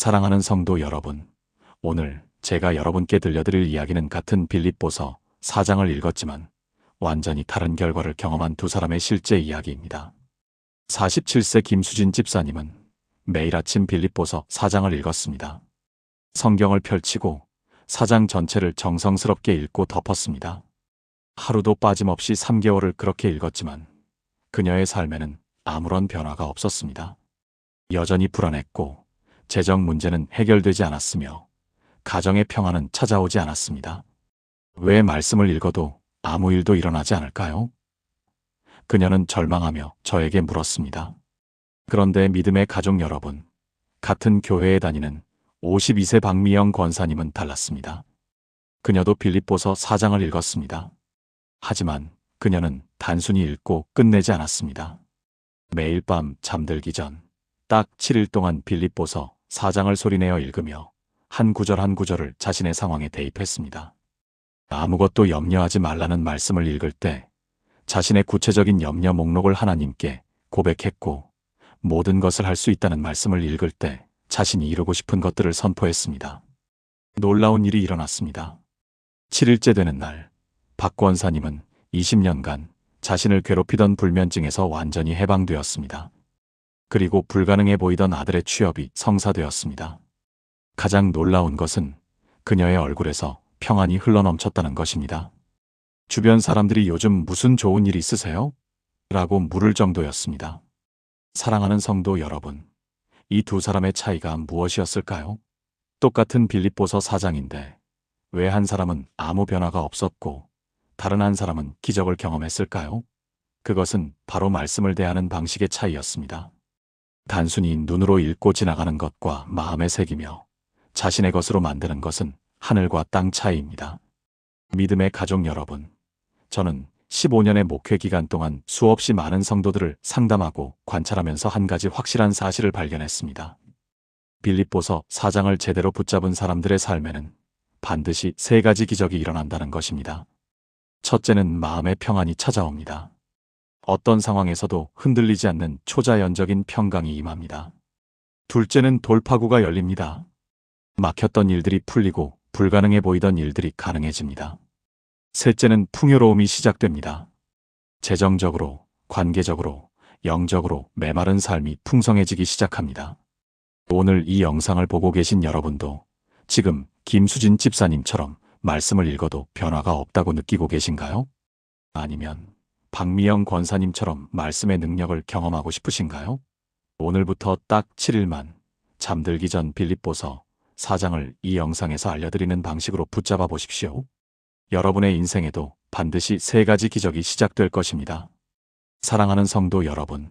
사랑하는 성도 여러분, 오늘 제가 여러분께 들려드릴 이야기는 같은 빌립보서 4장을 읽었지만 완전히 다른 결과를 경험한 두 사람의 실제 이야기입니다. 47세 김수진 집사님은 매일 아침 빌립보서 4장을 읽었습니다. 성경을 펼치고 4장 전체를 정성스럽게 읽고 덮었습니다. 하루도 빠짐없이 3개월을 그렇게 읽었지만 그녀의 삶에는 아무런 변화가 없었습니다. 여전히 불안했고 재정 문제는 해결되지 않았으며 가정의 평화는 찾아오지 않았습니다. 왜 말씀을 읽어도 아무 일도 일어나지 않을까요? 그녀는 절망하며 저에게 물었습니다. 그런데 믿음의 가족 여러분, 같은 교회에 다니는 52세 박미영 권사님은 달랐습니다. 그녀도 빌립보서 4장을 읽었습니다. 하지만 그녀는 단순히 읽고 끝내지 않았습니다. 매일 밤 잠들기 전 딱 7일 동안 빌립보서 4장을 소리내어 읽으며 한 구절 한 구절을 자신의 상황에 대입했습니다. 아무것도 염려하지 말라는 말씀을 읽을 때 자신의 구체적인 염려 목록을 하나님께 고백했고, 모든 것을 할 수 있다는 말씀을 읽을 때 자신이 이루고 싶은 것들을 선포했습니다. 놀라운 일이 일어났습니다. 7일째 되는 날, 박 권사님은 20년간 자신을 괴롭히던 불면증에서 완전히 해방되었습니다. 그리고 불가능해 보이던 아들의 취업이 성사되었습니다. 가장 놀라운 것은 그녀의 얼굴에서 평안이 흘러넘쳤다는 것입니다. 주변 사람들이 요즘 무슨 좋은 일 있으세요? 라고 물을 정도였습니다. 사랑하는 성도 여러분, 이 두 사람의 차이가 무엇이었을까요? 똑같은 빌립보서 4장인데 왜 한 사람은 아무 변화가 없었고 다른 한 사람은 기적을 경험했을까요? 그것은 바로 말씀을 대하는 방식의 차이였습니다. 단순히 눈으로 읽고 지나가는 것과 마음에 새기며 자신의 것으로 만드는 것은 하늘과 땅 차이입니다. 믿음의 가족 여러분, 저는 15년의 목회 기간 동안 수없이 많은 성도들을 상담하고 관찰하면서 한 가지 확실한 사실을 발견했습니다. 빌립보서 4장을 제대로 붙잡은 사람들의 삶에는 반드시 세 가지 기적이 일어난다는 것입니다. 첫째는 마음의 평안이 찾아옵니다. 어떤 상황에서도 흔들리지 않는 초자연적인 평강이 임합니다. 둘째는 돌파구가 열립니다. 막혔던 일들이 풀리고 불가능해 보이던 일들이 가능해집니다. 셋째는 풍요로움이 시작됩니다. 재정적으로, 관계적으로, 영적으로 메마른 삶이 풍성해지기 시작합니다. 오늘 이 영상을 보고 계신 여러분도 지금 김수진 집사님처럼 말씀을 읽어도 변화가 없다고 느끼고 계신가요? 아니면 박미영 권사님처럼 말씀의 능력을 경험하고 싶으신가요? 오늘부터 딱 7일만 잠들기 전 빌립보서 4장을 이 영상에서 알려드리는 방식으로 붙잡아 보십시오. 여러분의 인생에도 반드시 세 가지 기적이 시작될 것입니다. 사랑하는 성도 여러분,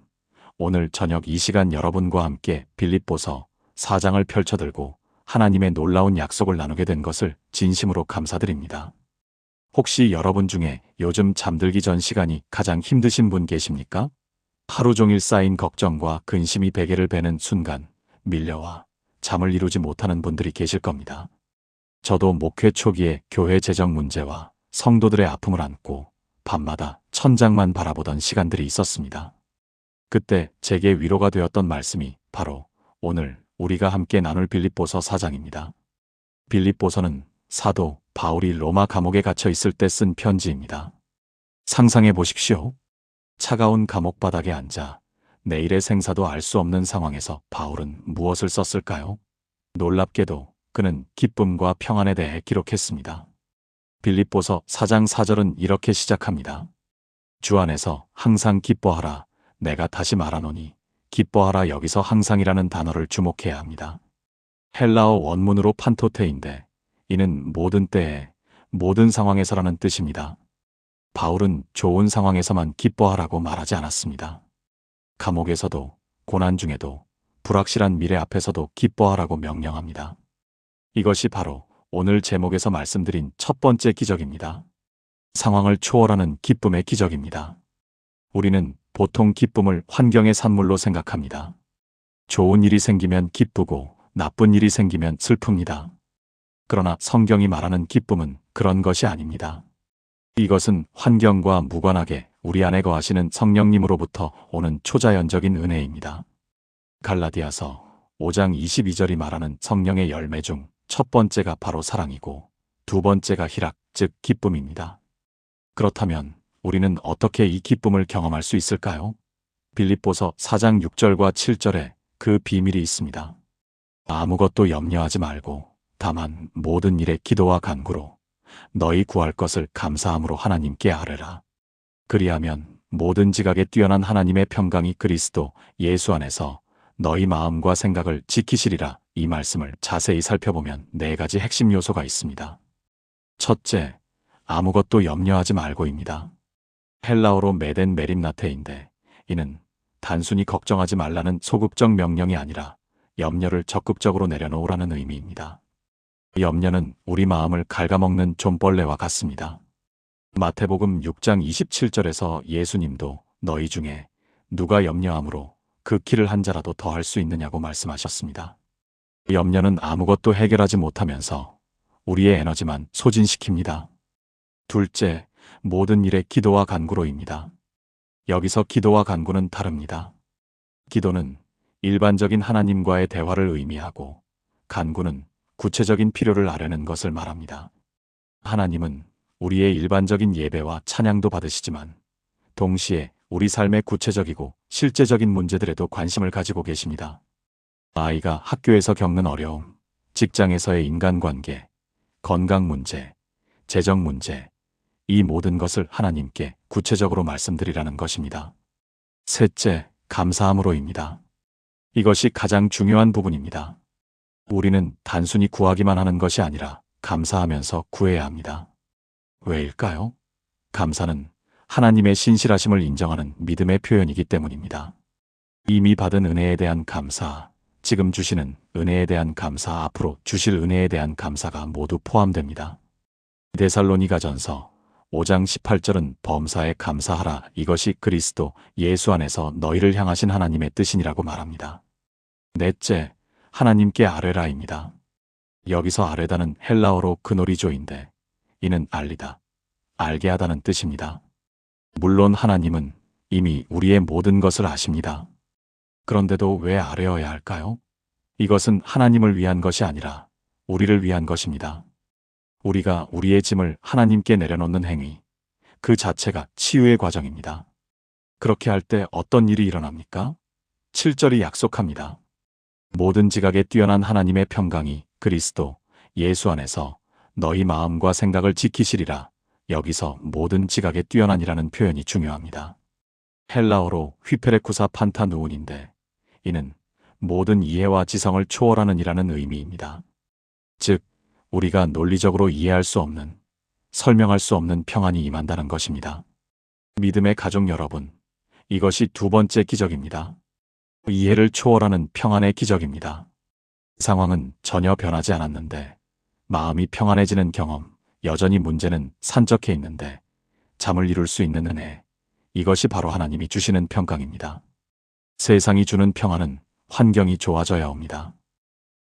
오늘 저녁 이 시간 여러분과 함께 빌립보서 4장을 펼쳐들고 하나님의 놀라운 약속을 나누게 된 것을 진심으로 감사드립니다. 혹시 여러분 중에 요즘 잠들기 전 시간이 가장 힘드신 분 계십니까? 하루 종일 쌓인 걱정과 근심이 베개를 베는 순간 밀려와 잠을 이루지 못하는 분들이 계실 겁니다. 저도 목회 초기에 교회 재정 문제와 성도들의 아픔을 안고 밤마다 천장만 바라보던 시간들이 있었습니다. 그때 제게 위로가 되었던 말씀이 바로 오늘 우리가 함께 나눌 빌립보서 4장입니다. 빌립보서는 사도 바울이 로마 감옥에 갇혀 있을 때 쓴 편지입니다. 상상해 보십시오. 차가운 감옥 바닥에 앉아 내일의 생사도 알 수 없는 상황에서 바울은 무엇을 썼을까요? 놀랍게도 그는 기쁨과 평안에 대해 기록했습니다. 빌립보서 4장 4절은 이렇게 시작합니다. 주 안에서 항상 기뻐하라. 내가 다시 말하노니 기뻐하라. 여기서 항상이라는 단어를 주목해야 합니다. 헬라어 원문으로 판토테인데 이는 모든 때에 모든 상황에서라는 뜻입니다. 바울은 좋은 상황에서만 기뻐하라고 말하지 않았습니다. 감옥에서도 고난 중에도 불확실한 미래 앞에서도 기뻐하라고 명령합니다. 이것이 바로 오늘 제목에서 말씀드린 첫 번째 기적입니다. 상황을 초월하는 기쁨의 기적입니다. 우리는 보통 기쁨을 환경의 산물로 생각합니다. 좋은 일이 생기면 기쁘고 나쁜 일이 생기면 슬픕니다. 그러나 성경이 말하는 기쁨은 그런 것이 아닙니다. 이것은 환경과 무관하게 우리 안에 거하시는 성령님으로부터 오는 초자연적인 은혜입니다. 갈라디아서 5장 22절이 말하는 성령의 열매 중 첫 번째가 바로 사랑이고 두 번째가 희락, 즉 기쁨입니다. 그렇다면 우리는 어떻게 이 기쁨을 경험할 수 있을까요? 빌립보서 4장 6절과 7절에 그 비밀이 있습니다. 아무것도 염려하지 말고 다만 모든 일에 기도와 간구로 너희 구할 것을 감사함으로 하나님께 아뢰라. 그리하면 모든 지각에 뛰어난 하나님의 평강이 그리스도 예수 안에서 너희 마음과 생각을 지키시리라. 이 말씀을 자세히 살펴보면 네 가지 핵심 요소가 있습니다. 첫째, 아무것도 염려하지 말고입니다. 헬라어로 메덴 메림나테인데 이는 단순히 걱정하지 말라는 소극적 명령이 아니라 염려를 적극적으로 내려놓으라는 의미입니다. 염려는 우리 마음을 갉아먹는 좀벌레와 같습니다. 마태복음 6장 27절에서 예수님도 너희 중에 누가 염려함으로 그 키를 한 자라도 더 할 수 있느냐고 말씀하셨습니다. 염려는 아무것도 해결하지 못하면서 우리의 에너지만 소진시킵니다. 둘째, 모든 일에 기도와 간구로입니다. 여기서 기도와 간구는 다릅니다. 기도는 일반적인 하나님과의 대화를 의미하고 간구는 구체적인 필요를 아뢰는 것을 말합니다. 하나님은 우리의 일반적인 예배와 찬양도 받으시지만 동시에 우리 삶의 구체적이고 실제적인 문제들에도 관심을 가지고 계십니다. 아이가 학교에서 겪는 어려움, 직장에서의 인간관계, 건강 문제, 재정 문제, 이 모든 것을 하나님께 구체적으로 말씀드리라는 것입니다. 셋째, 감사함으로입니다. 이것이 가장 중요한 부분입니다. 우리는 단순히 구하기만 하는 것이 아니라 감사하면서 구해야 합니다. 왜일까요? 감사는 하나님의 신실하심을 인정하는 믿음의 표현이기 때문입니다. 이미 받은 은혜에 대한 감사, 지금 주시는 은혜에 대한 감사, 앞으로 주실 은혜에 대한 감사가 모두 포함됩니다. 데살로니가전서 5장 18절은 범사에 감사하라. 이것이 그리스도 예수 안에서 너희를 향하신 하나님의 뜻이니라고 말합니다. 넷째, 하나님께 아뢰라입니다. 여기서 아뢰다는 헬라어로 그노리조인데 이는 알리다, 알게 하다는 뜻입니다. 물론 하나님은 이미 우리의 모든 것을 아십니다. 그런데도 왜 아뢰어야 할까요? 이것은 하나님을 위한 것이 아니라 우리를 위한 것입니다. 우리가 우리의 짐을 하나님께 내려놓는 행위, 그 자체가 치유의 과정입니다. 그렇게 할 때 어떤 일이 일어납니까? 7절이 약속합니다. 모든 지각에 뛰어난 하나님의 평강이 그리스도 예수 안에서 너희 마음과 생각을 지키시리라. 여기서 모든 지각에 뛰어난이라는 표현이 중요합니다. 헬라어로 휘페레쿠사 판타 누운인데 이는 모든 이해와 지성을 초월하는 이라는 의미입니다. 즉, 우리가 논리적으로 이해할 수 없는, 설명할 수 없는 평안이 임한다는 것입니다. 믿음의 가족 여러분, 이것이 두 번째 기적입니다. 이해를 초월하는 평안의 기적입니다. 상황은 전혀 변하지 않았는데 마음이 평안해지는 경험, 여전히 문제는 산적해 있는데 잠을 이룰 수 있는 은혜, 이것이 바로 하나님이 주시는 평강입니다. 세상이 주는 평안은 환경이 좋아져야 옵니다.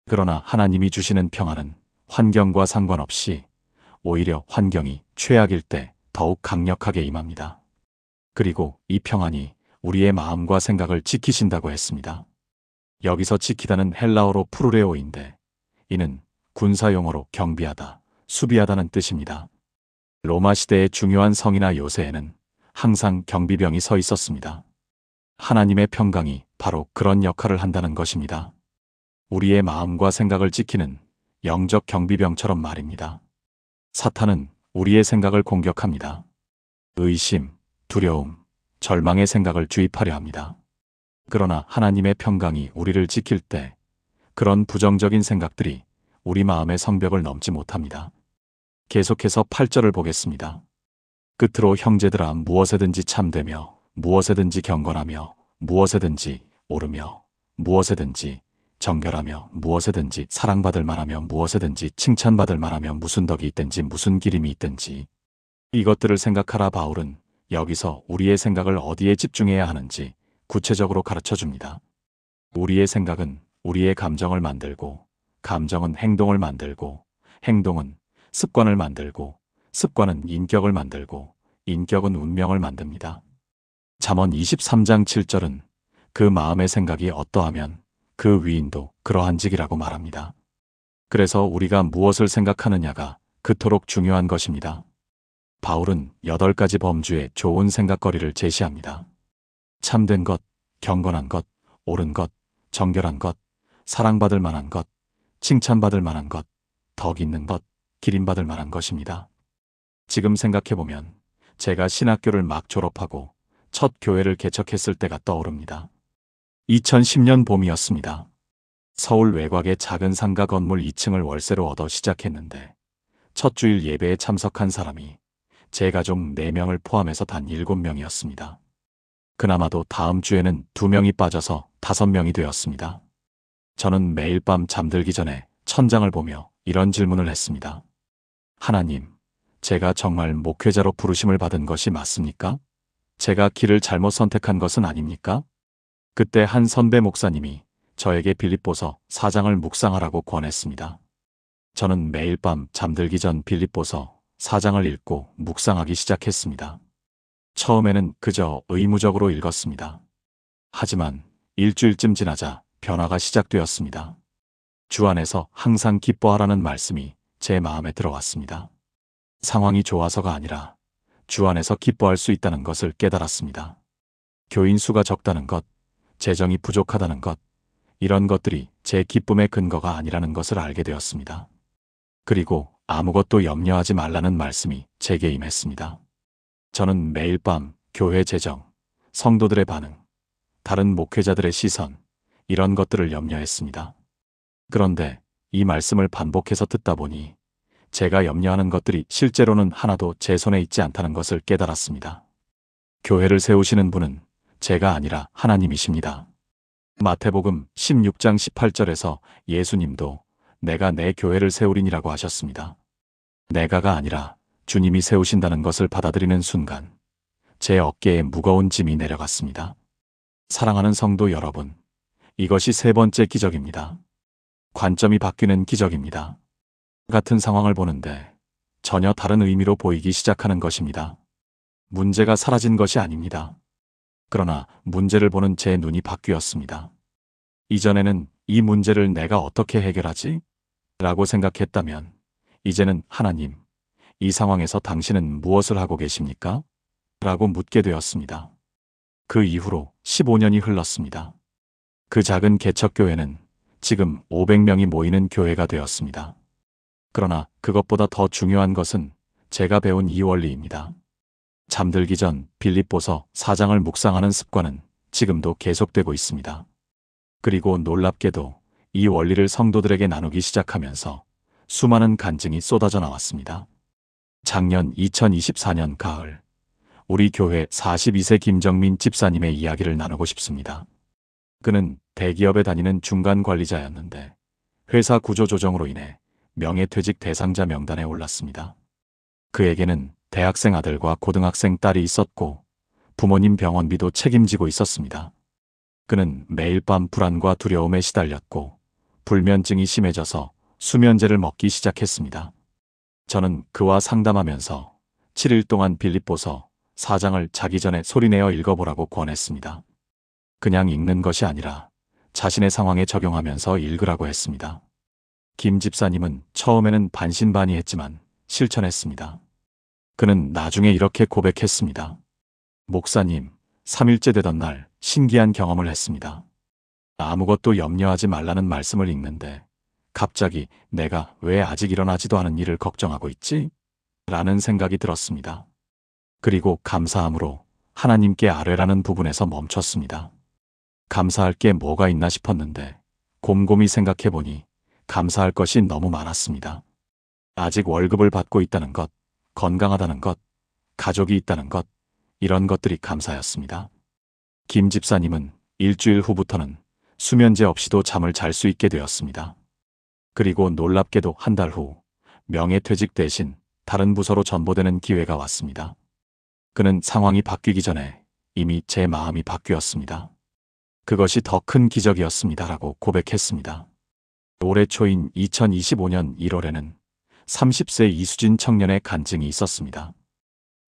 그러나 하나님이 주시는 평안은 환경과 상관없이 오히려 환경이 최악일 때 더욱 강력하게 임합니다. 그리고 이 평안이 우리의 마음과 생각을 지키신다고 했습니다. 여기서 지키다는 헬라어로 프루레오인데 이는 군사용어로 경비하다, 수비하다는 뜻입니다. 로마 시대의 중요한 성이나 요새에는 항상 경비병이 서 있었습니다. 하나님의 평강이 바로 그런 역할을 한다는 것입니다. 우리의 마음과 생각을 지키는 영적 경비병처럼 말입니다. 사탄은 우리의 생각을 공격합니다. 의심, 두려움, 절망의 생각을 주입하려 합니다. 그러나 하나님의 평강이 우리를 지킬 때 그런 부정적인 생각들이 우리 마음의 성벽을 넘지 못합니다. 계속해서 8절을 보겠습니다. 끝으로 형제들아 무엇에든지 참되며 무엇에든지 경건하며 무엇에든지 오르며 무엇에든지 정결하며 무엇에든지 사랑받을 만하며 무엇에든지 칭찬받을 만하며 무슨 덕이 있든지 무슨 기림이 있든지 이것들을 생각하라. 바울은 여기서 우리의 생각을 어디에 집중해야 하는지 구체적으로 가르쳐 줍니다. 우리의 생각은 우리의 감정을 만들고 감정은 행동을 만들고 행동은 습관을 만들고 습관은 인격을 만들고 인격은 운명을 만듭니다. 잠언 23장 7절은 그 마음의 생각이 어떠하면 그 위인도 그러한직이라고 말합니다. 그래서 우리가 무엇을 생각하느냐가 그토록 중요한 것입니다. 바울은 8가지 범주의 좋은 생각거리를 제시합니다. 참된 것, 경건한 것, 옳은 것, 정결한 것, 사랑받을 만한 것, 칭찬받을 만한 것, 덕 있는 것, 기림받을 만한 것입니다. 지금 생각해보면 제가 신학교를 막 졸업하고 첫 교회를 개척했을 때가 떠오릅니다. 2010년 봄이었습니다. 서울 외곽의 작은 상가 건물 2층을 월세로 얻어 시작했는데 첫 주일 예배에 참석한 사람이 제 가족 4명을 포함해서 단 7명이었습니다. 그나마도 다음 주에는 2명이 빠져서 5명이 되었습니다. 저는 매일 밤 잠들기 전에 천장을 보며 이런 질문을 했습니다. 하나님, 제가 정말 목회자로 부르심을 받은 것이 맞습니까? 제가 길을 잘못 선택한 것은 아닙니까? 그때 한 선배 목사님이 저에게 빌립보서 4장을 묵상하라고 권했습니다. 저는 매일 밤 잠들기 전 빌립보서 4장을 읽고 묵상하기 시작했습니다. 처음에는 그저 의무적으로 읽었습니다. 하지만 일주일쯤 지나자 변화가 시작되었습니다. 주 안에서 항상 기뻐하라는 말씀이 제 마음에 들어왔습니다. 상황이 좋아서가 아니라 주 안에서 기뻐할 수 있다는 것을 깨달았습니다. 교인 수가 적다는 것, 재정이 부족하다는 것, 이런 것들이 제 기쁨의 근거가 아니라는 것을 알게 되었습니다. 그리고 아무것도 염려하지 말라는 말씀이 제게 임했습니다. 저는 매일 밤 교회 재정, 성도들의 반응, 다른 목회자들의 시선, 이런 것들을 염려했습니다. 그런데 이 말씀을 반복해서 듣다 보니 제가 염려하는 것들이 실제로는 하나도 제 손에 있지 않다는 것을 깨달았습니다. 교회를 세우시는 분은 제가 아니라 하나님이십니다. 마태복음 16장 18절에서 예수님도 내가 내 교회를 세우리니라고 하셨습니다. 내가가 아니라 주님이 세우신다는 것을 받아들이는 순간 제 어깨에 무거운 짐이 내려갔습니다. 사랑하는 성도 여러분, 이것이 3번째 기적입니다. 관점이 바뀌는 기적입니다. 같은 상황을 보는데 전혀 다른 의미로 보이기 시작하는 것입니다. 문제가 사라진 것이 아닙니다. 그러나 문제를 보는 제 눈이 바뀌었습니다. 이전에는 이 문제를 내가 어떻게 해결하지? 라고 생각했다면 이제는 하나님, 이 상황에서 당신은 무엇을 하고 계십니까? 라고 묻게 되었습니다. 그 이후로 15년이 흘렀습니다. 그 작은 개척교회는 지금 500명이 모이는 교회가 되었습니다. 그러나 그것보다 더 중요한 것은 제가 배운 이 원리입니다. 잠들기 전 빌립보서 4장을 묵상하는 습관은 지금도 계속되고 있습니다. 그리고 놀랍게도 이 원리를 성도들에게 나누기 시작하면서 수많은 간증이 쏟아져 나왔습니다. 작년 2024년 가을, 우리 교회 42세 김정민 집사님의 이야기를 나누고 싶습니다. 그는 대기업에 다니는 중간 관리자였는데 회사 구조 조정으로 인해 명예퇴직 대상자 명단에 올랐습니다. 그에게는 대학생 아들과 고등학생 딸이 있었고 부모님 병원비도 책임지고 있었습니다. 그는 매일 밤 불안과 두려움에 시달렸고 불면증이 심해져서 수면제를 먹기 시작했습니다. 저는 그와 상담하면서 7일 동안 빌립보서 4장을 자기 전에 소리내어 읽어보라고 권했습니다. 그냥 읽는 것이 아니라 자신의 상황에 적용하면서 읽으라고 했습니다. 김 집사님은 처음에는 반신반의했지만 실천했습니다. 그는 나중에 이렇게 고백했습니다. 목사님, 3일째 되던 날 신기한 경험을 했습니다. 아무것도 염려하지 말라는 말씀을 읽는데 갑자기 내가 왜 아직 일어나지도 않은 일을 걱정하고 있지? 라는 생각이 들었습니다. 그리고 감사함으로 하나님께 아뢰라는 부분에서 멈췄습니다. 감사할 게 뭐가 있나 싶었는데 곰곰이 생각해보니 감사할 것이 너무 많았습니다. 아직 월급을 받고 있다는 것, 건강하다는 것, 가족이 있다는 것, 이런 것들이 감사였습니다. 김 집사님은 일주일 후부터는 수면제 없이도 잠을 잘 수 있게 되었습니다. 그리고 놀랍게도 한 달 후 명예퇴직 대신 다른 부서로 전보되는 기회가 왔습니다. 그는 상황이 바뀌기 전에 이미 제 마음이 바뀌었습니다. 그것이 더 큰 기적이었습니다라고 고백했습니다. 올해 초인 2025년 1월에는 30세 이수진 청년의 간증이 있었습니다.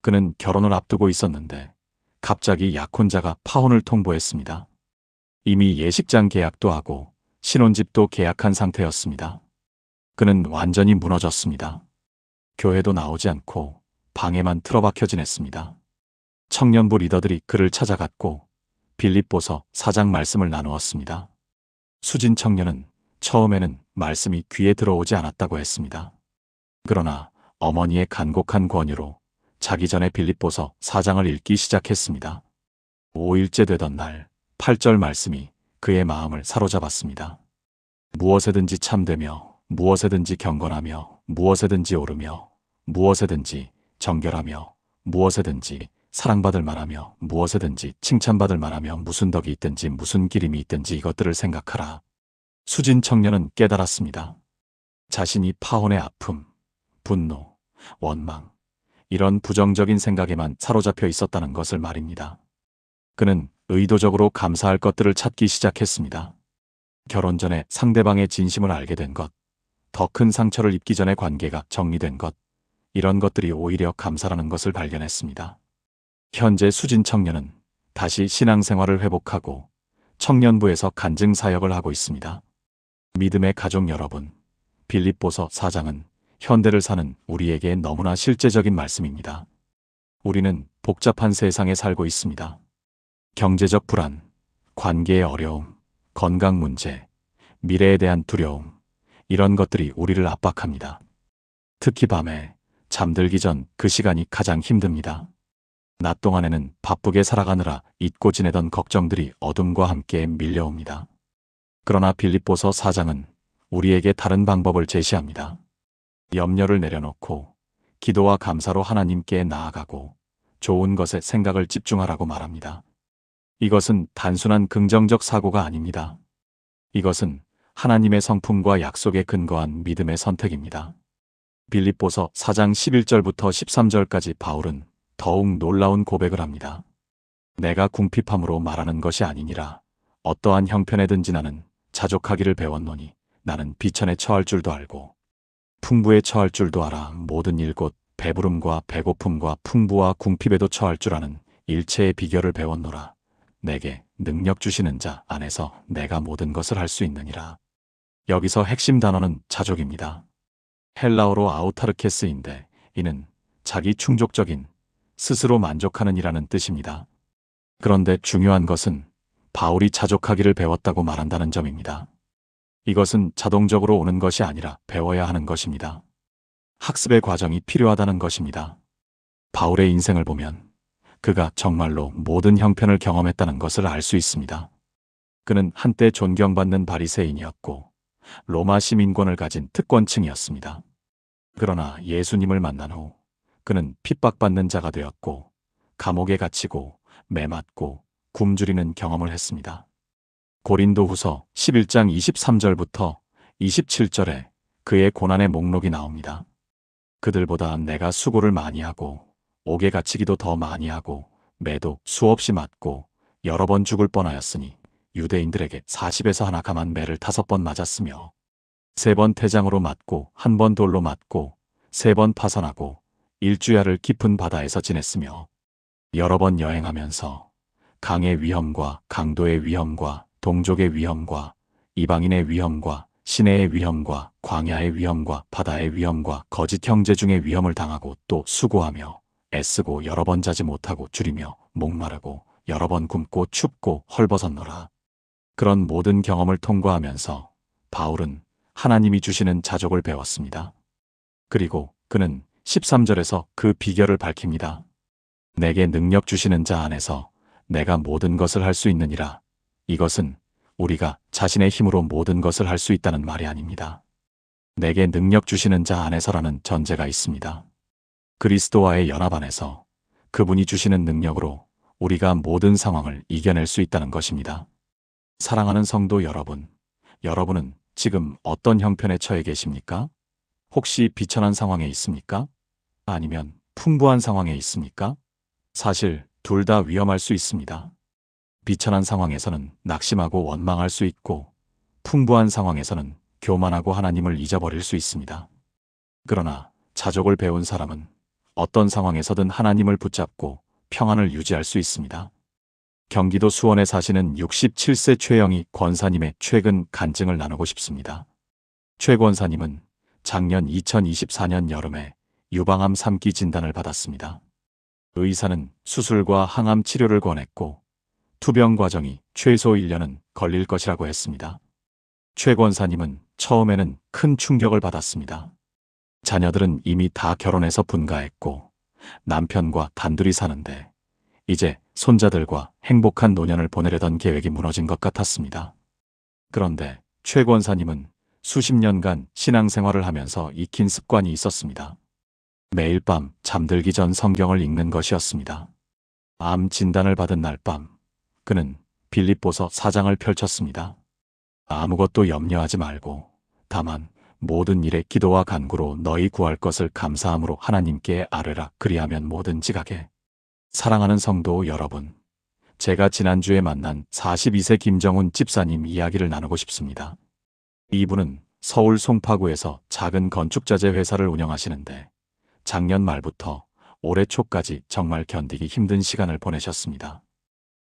그는 결혼을 앞두고 있었는데 갑자기 약혼자가 파혼을 통보했습니다. 이미 예식장 계약도 하고 신혼집도 계약한 상태였습니다. 그는 완전히 무너졌습니다. 교회도 나오지 않고 방에만 틀어박혀 지냈습니다. 청년부 리더들이 그를 찾아갔고 빌립보서 4장 말씀을 나누었습니다. 수진 청년은 처음에는 말씀이 귀에 들어오지 않았다고 했습니다. 그러나 어머니의 간곡한 권유로 자기 전에 빌립보서 4장을 읽기 시작했습니다. 5일째 되던 날 8절 말씀이 그의 마음을 사로잡았습니다. 무엇에든지 참되며 무엇에든지 경건하며 무엇에든지 오르며 무엇에든지 정결하며 무엇에든지 사랑받을 만하며 무엇에든지 칭찬받을 만하며 무슨 덕이 있든지 무슨 기림이 있든지 이것들을 생각하라. 수진 청년은 깨달았습니다. 자신이 파혼의 아픔, 분노, 원망, 이런 부정적인 생각에만 사로잡혀 있었다는 것을 말입니다. 그는 의도적으로 감사할 것들을 찾기 시작했습니다. 결혼 전에 상대방의 진심을 알게 된 것, 더 큰 상처를 입기 전에 관계가 정리된 것, 이런 것들이 오히려 감사라는 것을 발견했습니다. 현재 수진 청년은 다시 신앙생활을 회복하고 청년부에서 간증 사역을 하고 있습니다. 믿음의 가족 여러분, 빌립보서 4장은 현대를 사는 우리에게 너무나 실제적인 말씀입니다. 우리는 복잡한 세상에 살고 있습니다. 경제적 불안, 관계의 어려움, 건강 문제, 미래에 대한 두려움, 이런 것들이 우리를 압박합니다. 특히 밤에 잠들기 전 그 시간이 가장 힘듭니다. 낮 동안에는 바쁘게 살아가느라 잊고 지내던 걱정들이 어둠과 함께 밀려옵니다. 그러나 빌립보서 4장은 우리에게 다른 방법을 제시합니다. 염려를 내려놓고 기도와 감사로 하나님께 나아가고 좋은 것에 생각을 집중하라고 말합니다. 이것은 단순한 긍정적 사고가 아닙니다. 이것은 하나님의 성품과 약속에 근거한 믿음의 선택입니다. 빌립보서 4장 11절부터 13절까지 바울은 더욱 놀라운 고백을 합니다. 내가 궁핍함으로 말하는 것이 아니니라. 어떠한 형편에든지 나는 자족하기를 배웠노니 나는 비천에 처할 줄도 알고 풍부에 처할 줄도 알아. 모든 일 곧 배부름과 배고픔과 풍부와 궁핍에도 처할 줄 아는 일체의 비결을 배웠노라. 내게 능력 주시는 자 안에서 내가 모든 것을 할 수 있느니라. 여기서 핵심 단어는 자족입니다. 헬라어로 아우타르케스인데 이는 자기 충족적인, 스스로 만족하는 이라는 뜻입니다. 그런데 중요한 것은 바울이 자족하기를 배웠다고 말한다는 점입니다. 이것은 자동적으로 오는 것이 아니라 배워야 하는 것입니다. 학습의 과정이 필요하다는 것입니다. 바울의 인생을 보면 그가 정말로 모든 형편을 경험했다는 것을 알 수 있습니다. 그는 한때 존경받는 바리새인이었고 로마 시민권을 가진 특권층이었습니다. 그러나 예수님을 만난 후 그는 핍박받는 자가 되었고 감옥에 갇히고 매맞고 굶주리는 경험을 했습니다. 고린도후서 11장 23절부터 27절에 그의 고난의 목록이 나옵니다. 그들보다 내가 수고를 많이 하고 옥에 갇히기도 더 많이 하고 매도 수없이 맞고 여러 번 죽을 뻔하였으니 유대인들에게 40에서 하나 감한 매를 5번 맞았으며 3번 태장으로 맞고 1번 돌로 맞고 3번 파선하고 일주야를 깊은 바다에서 지냈으며 여러 번 여행하면서 강의 위험과 강도의 위험과 동족의 위험과 이방인의 위험과 시내의 위험과 광야의 위험과 바다의 위험과 거짓 형제 중의 위험을 당하고 또 수고하며 애쓰고 여러 번 자지 못하고 줄이며 목마르고 여러 번 굶고 춥고 헐벗었노라. 그런 모든 경험을 통과하면서 바울은 하나님이 주시는 자족을 배웠습니다. 그리고 그는 13절에서 그 비결을 밝힙니다. 내게 능력 주시는 자 안에서 내가 모든 것을 할 수 있느니라. 이것은 우리가 자신의 힘으로 모든 것을 할 수 있다는 말이 아닙니다. 내게 능력 주시는 자 안에서라는 전제가 있습니다. 그리스도와의 연합 안에서 그분이 주시는 능력으로 우리가 모든 상황을 이겨낼 수 있다는 것입니다. 사랑하는 성도 여러분, 여러분은 지금 어떤 형편에 처해 계십니까? 혹시 비천한 상황에 있습니까? 아니면 풍부한 상황에 있습니까? 사실 둘 다 위험할 수 있습니다. 비천한 상황에서는 낙심하고 원망할 수 있고 풍부한 상황에서는 교만하고 하나님을 잊어버릴 수 있습니다. 그러나 자족을 배운 사람은 어떤 상황에서든 하나님을 붙잡고 평안을 유지할 수 있습니다. 경기도 수원에 사시는 67세 최영희 권사님의 최근 간증을 나누고 싶습니다. 최 권사님은 작년 2024년 여름에 유방암 3기 진단을 받았습니다. 의사는 수술과 항암 치료를 권했고 투병 과정이 최소 1년은 걸릴 것이라고 했습니다. 최 권사님은 처음에는 큰 충격을 받았습니다. 자녀들은 이미 다 결혼해서 분가했고 남편과 단둘이 사는데 이제 손자들과 행복한 노년을 보내려던 계획이 무너진 것 같았습니다. 그런데 최 권사님은 수십 년간 신앙생활을 하면서 익힌 습관이 있었습니다. 매일 밤 잠들기 전 성경을 읽는 것이었습니다. 암 진단을 받은 날 밤 그는 빌립보서 4장을 펼쳤습니다. 아무것도 염려하지 말고 다만 모든 일에 기도와 간구로 너희 구할 것을 감사함으로 하나님께 아뢰라. 그리하면 뭐든지 가게. 사랑하는 성도 여러분, 제가 지난주에 만난 42세 김정훈 집사님 이야기를 나누고 싶습니다. 이분은 서울 송파구에서 작은 건축자재 회사를 운영하시는데 작년 말부터 올해 초까지 정말 견디기 힘든 시간을 보내셨습니다.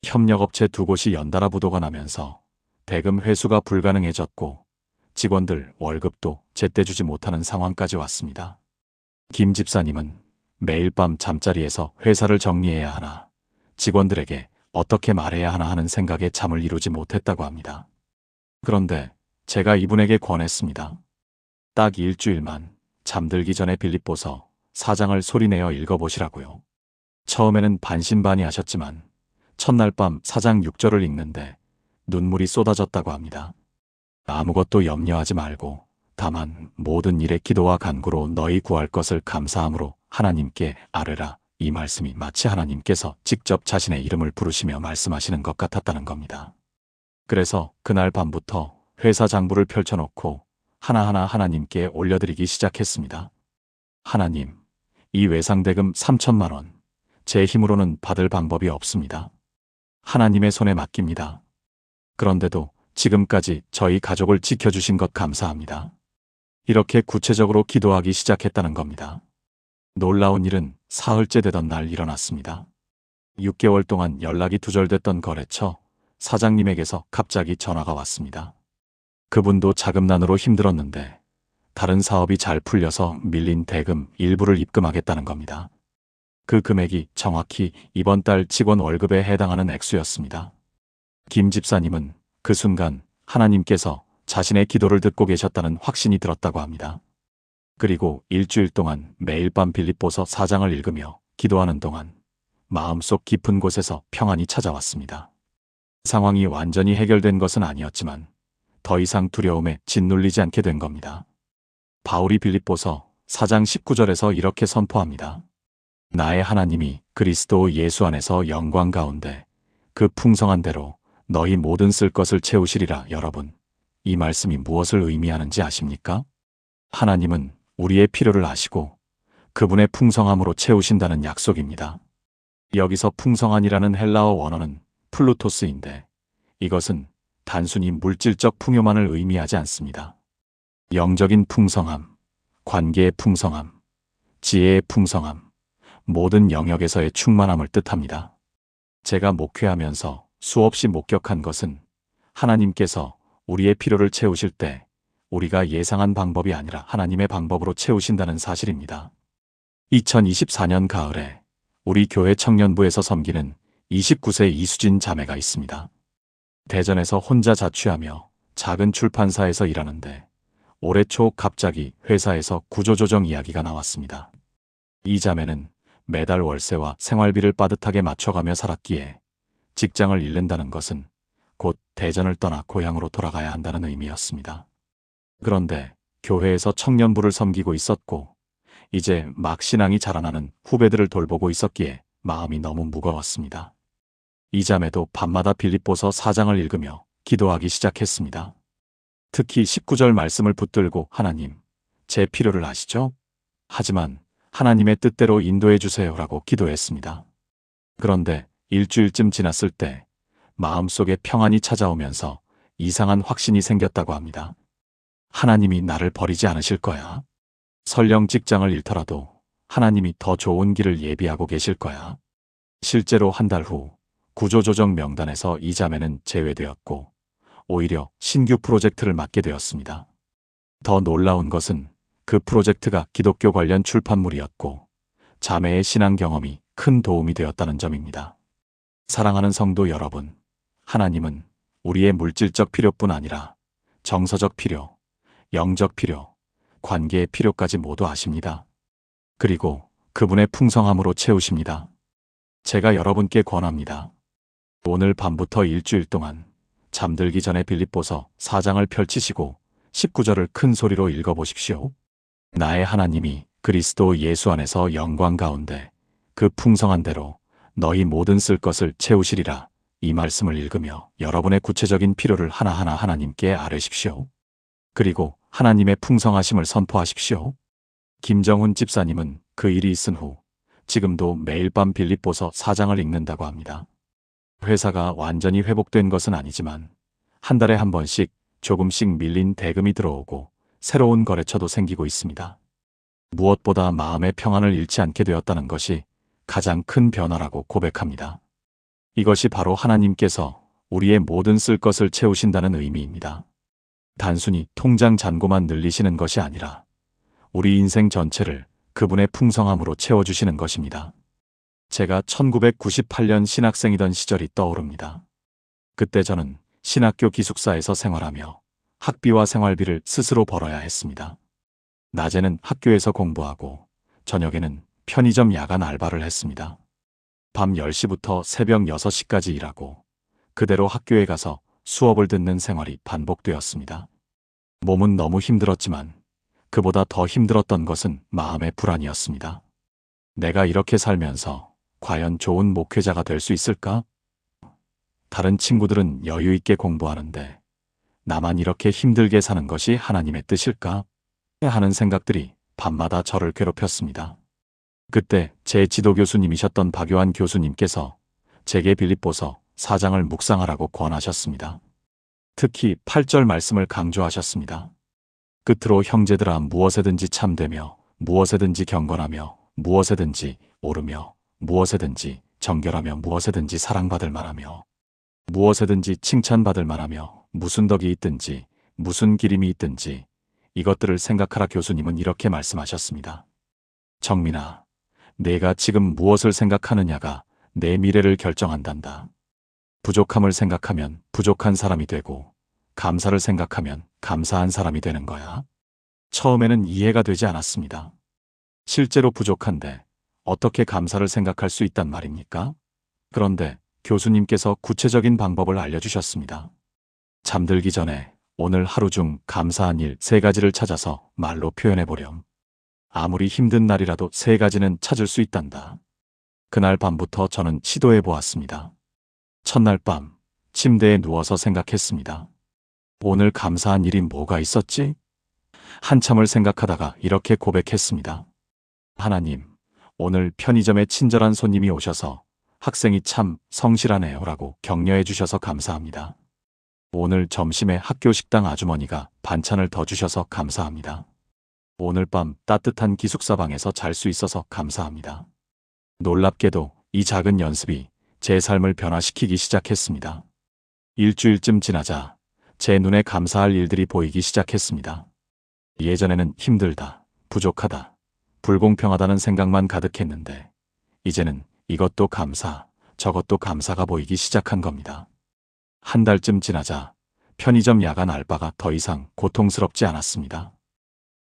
협력업체 2곳이 연달아 부도가 나면서 대금 회수가 불가능해졌고 직원들 월급도 제때 주지 못하는 상황까지 왔습니다. 김 집사님은 매일 밤 잠자리에서 회사를 정리해야 하나, 직원들에게 어떻게 말해야 하나 하는 생각에 잠을 이루지 못했다고 합니다. 그런데 제가 이분에게 권했습니다. 딱 일주일만 잠들기 전에 빌립보서 4장을 소리내어 읽어보시라고요. 처음에는 반신반의하셨지만 첫날 밤 4장 6절을 읽는데 눈물이 쏟아졌다고 합니다. 아무것도 염려하지 말고 다만 모든 일에 기도와 간구로 너희 구할 것을 감사함으로 하나님께 아뢰라. 이 말씀이 마치 하나님께서 직접 자신의 이름을 부르시며 말씀하시는 것 같았다는 겁니다. 그래서 그날 밤부터 회사 장부를 펼쳐놓고 하나하나 하나님께 올려드리기 시작했습니다. 하나님, 이 외상대금 3천만 원, 제 힘으로는 받을 방법이 없습니다. 하나님의 손에 맡깁니다. 그런데도 지금까지 저희 가족을 지켜주신 것 감사합니다. 이렇게 구체적으로 기도하기 시작했다는 겁니다. 놀라운 일은 사흘째 되던 날 일어났습니다. 6개월 동안 연락이 두절됐던 거래처 사장님에게서 갑자기 전화가 왔습니다. 그분도 자금난으로 힘들었는데 다른 사업이 잘 풀려서 밀린 대금 일부를 입금하겠다는 겁니다. 그 금액이 정확히 이번 달 직원 월급에 해당하는 액수였습니다. 김 집사님은 그 순간 하나님께서 자신의 기도를 듣고 계셨다는 확신이 들었다고 합니다. 그리고 일주일 동안 매일 밤 빌립보서 4장을 읽으며 기도하는 동안 마음속 깊은 곳에서 평안이 찾아왔습니다. 상황이 완전히 해결된 것은 아니었지만 더 이상 두려움에 짓눌리지 않게 된 겁니다. 바울이 빌립보서 4장 19절에서 이렇게 선포합니다. 나의 하나님이 그리스도 예수 안에서 영광 가운데 그 풍성한 대로 너희 모든 쓸 것을 채우시리라. 여러분, 이 말씀이 무엇을 의미하는지 아십니까? 하나님은 우리의 필요를 아시고 그분의 풍성함으로 채우신다는 약속입니다. 여기서 풍성한이라는 헬라어 원어는 플루토스인데 이것은 단순히 물질적 풍요만을 의미하지 않습니다. 영적인 풍성함, 관계의 풍성함, 지혜의 풍성함, 모든 영역에서의 충만함을 뜻합니다. 제가 목회하면서 수없이 목격한 것은 하나님께서 우리의 필요를 채우실 때 우리가 예상한 방법이 아니라 하나님의 방법으로 채우신다는 사실입니다. 2024년 가을에 우리 교회 청년부에서 섬기는 29세 이수진 자매가 있습니다. 대전에서 혼자 자취하며 작은 출판사에서 일하는데 올해 초 갑자기 회사에서 구조조정 이야기가 나왔습니다. 이 자매는 매달 월세와 생활비를 빠듯하게 맞춰가며 살았기에 직장을 잃는다는 것은 곧 대전을 떠나 고향으로 돌아가야 한다는 의미였습니다. 그런데 교회에서 청년부를 섬기고 있었고 이제 막 신앙이 자라나는 후배들을 돌보고 있었기에 마음이 너무 무거웠습니다. 이 자매도 밤마다 빌립보서 4장을 읽으며 기도하기 시작했습니다. 특히 19절 말씀을 붙들고 하나님, 제 필요를 아시죠? 하지만 하나님의 뜻대로 인도해 주세요라고 기도했습니다. 그런데 일주일쯤 지났을 때 마음속에 평안이 찾아오면서 이상한 확신이 생겼다고 합니다. 하나님이 나를 버리지 않으실 거야. 설령 직장을 잃더라도 하나님이 더 좋은 길을 예비하고 계실 거야. 실제로 한 달 후 구조조정 명단에서 이 자매는 제외되었고 오히려 신규 프로젝트를 맡게 되었습니다. 더 놀라운 것은 그 프로젝트가 기독교 관련 출판물이었고 자매의 신앙 경험이 큰 도움이 되었다는 점입니다. 사랑하는 성도 여러분, 하나님은 우리의 물질적 필요뿐 아니라 정서적 필요, 영적 필요, 관계의 필요까지 모두 아십니다. 그리고 그분의 풍성함으로 채우십니다. 제가 여러분께 권합니다. 오늘 밤부터 일주일 동안 잠들기 전에 빌립보서 4장을 펼치시고 19절을 큰 소리로 읽어보십시오. 나의 하나님이 그리스도 예수 안에서 영광 가운데 그 풍성한 대로 너희 모든 쓸 것을 채우시리라. 이 말씀을 읽으며 여러분의 구체적인 필요를 하나하나 하나님께 아뢰십시오. 그리고 하나님의 풍성하심을 선포하십시오. 김정훈 집사님은 그 일이 있은 후 지금도 매일 밤 빌립보서 4장을 읽는다고 합니다. 회사가 완전히 회복된 것은 아니지만 한 달에 한 번씩 조금씩 밀린 대금이 들어오고 새로운 거래처도 생기고 있습니다. 무엇보다 마음의 평안을 잃지 않게 되었다는 것이 가장 큰 변화라고 고백합니다. 이것이 바로 하나님께서 우리의 모든 쓸 것을 채우신다는 의미입니다. 단순히 통장 잔고만 늘리시는 것이 아니라 우리 인생 전체를 그분의 풍성함으로 채워주시는 것입니다. 제가 1998년 신학생이던 시절이 떠오릅니다. 그때 저는 신학교 기숙사에서 생활하며 학비와 생활비를 스스로 벌어야 했습니다. 낮에는 학교에서 공부하고 저녁에는 편의점 야간 알바를 했습니다. 밤 10시부터 새벽 6시까지 일하고 그대로 학교에 가서 수업을 듣는 생활이 반복되었습니다. 몸은 너무 힘들었지만 그보다 더 힘들었던 것은 마음의 불안이었습니다. 내가 이렇게 살면서 과연 좋은 목회자가 될 수 있을까? 다른 친구들은 여유 있게 공부하는데 나만 이렇게 힘들게 사는 것이 하나님의 뜻일까? 하는 생각들이 밤마다 저를 괴롭혔습니다. 그때 제 지도 교수님이셨던 박요한 교수님께서 제게 빌립보서 4장을 묵상하라고 권하셨습니다. 특히 8절 말씀을 강조하셨습니다. 끝으로 형제들아 무엇에든지 참되며 무엇에든지 경건하며 무엇에든지 오르며 무엇에든지 정결하며 무엇에든지 사랑받을 만하며 무엇에든지 칭찬받을 만하며 무슨 덕이 있든지 무슨 기림이 있든지 이것들을 생각하라. 교수님은 이렇게 말씀하셨습니다. 정민아, 내가 지금 무엇을 생각하느냐가 내 미래를 결정한단다. 부족함을 생각하면 부족한 사람이 되고 감사를 생각하면 감사한 사람이 되는 거야. 처음에는 이해가 되지 않았습니다. 실제로 부족한데 어떻게 감사를 생각할 수 있단 말입니까? 그런데 교수님께서 구체적인 방법을 알려주셨습니다. 잠들기 전에 오늘 하루 중 감사한 일 3가지를 찾아서 말로 표현해보렴. 아무리 힘든 날이라도 3가지는 찾을 수 있단다. 그날 밤부터 저는 시도해보았습니다. 첫날 밤 침대에 누워서 생각했습니다. 오늘 감사한 일이 뭐가 있었지? 한참을 생각하다가 이렇게 고백했습니다. 하나님, 오늘 편의점에 친절한 손님이 오셔서 학생이 참 성실하네요 라고 격려해 주셔서 감사합니다. 오늘 점심에 학교 식당 아주머니가 반찬을 더 주셔서 감사합니다. 오늘 밤 따뜻한 기숙사방에서 잘 수 있어서 감사합니다. 놀랍게도 이 작은 연습이 제 삶을 변화시키기 시작했습니다. 일주일쯤 지나자 제 눈에 감사할 일들이 보이기 시작했습니다. 예전에는 힘들다, 부족하다, 불공평하다는 생각만 가득했는데 이제는 이것도 감사, 저것도 감사가 보이기 시작한 겁니다. 한 달쯤 지나자 편의점 야간 알바가 더 이상 고통스럽지 않았습니다.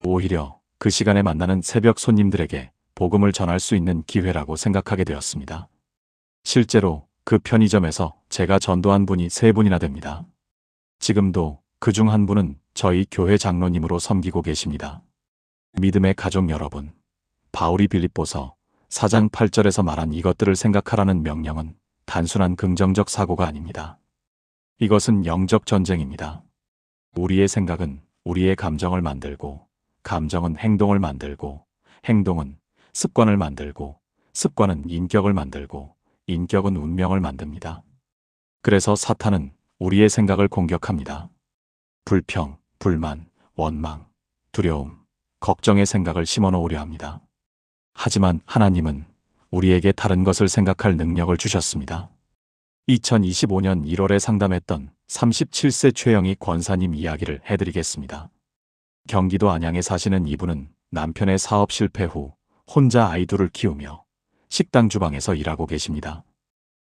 오히려 그 시간에 만나는 새벽 손님들에게 복음을 전할 수 있는 기회라고 생각하게 되었습니다. 실제로 그 편의점에서 제가 전도한 분이 3분이나 됩니다. 지금도 그중 한 분은 저희 교회 장로님으로 섬기고 계십니다. 믿음의 가족 여러분, 바울이 빌립보서 4장 8절에서 말한 이것들을 생각하라는 명령은 단순한 긍정적 사고가 아닙니다. 이것은 영적 전쟁입니다. 우리의 생각은 우리의 감정을 만들고, 감정은 행동을 만들고, 행동은 습관을 만들고, 습관은 인격을 만들고, 인격은 운명을 만듭니다. 그래서 사탄은 우리의 생각을 공격합니다. 불평, 불만, 원망, 두려움, 걱정의 생각을 심어놓으려 합니다. 하지만 하나님은 우리에게 다른 것을 생각할 능력을 주셨습니다. 2025년 1월에 상담했던 37세 최영희 권사님 이야기를 해드리겠습니다. 경기도 안양에 사시는 이분은 남편의 사업 실패 후 혼자 아이 둘을 키우며 식당 주방에서 일하고 계십니다.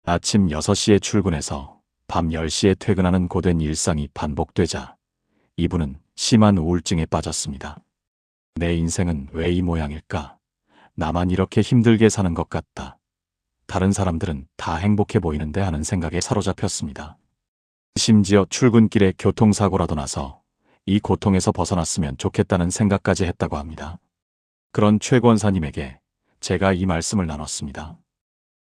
아침 6시에 출근해서 밤 10시에 퇴근하는 고된 일상이 반복되자 이분은 심한 우울증에 빠졌습니다. 내 인생은 왜 이 모양일까? 나만 이렇게 힘들게 사는 것 같다. 다른 사람들은 다 행복해 보이는데 하는 생각에 사로잡혔습니다. 심지어 출근길에 교통사고라도 나서 이 고통에서 벗어났으면 좋겠다는 생각까지 했다고 합니다. 그런 최 권사님에게 제가 이 말씀을 나눴습니다.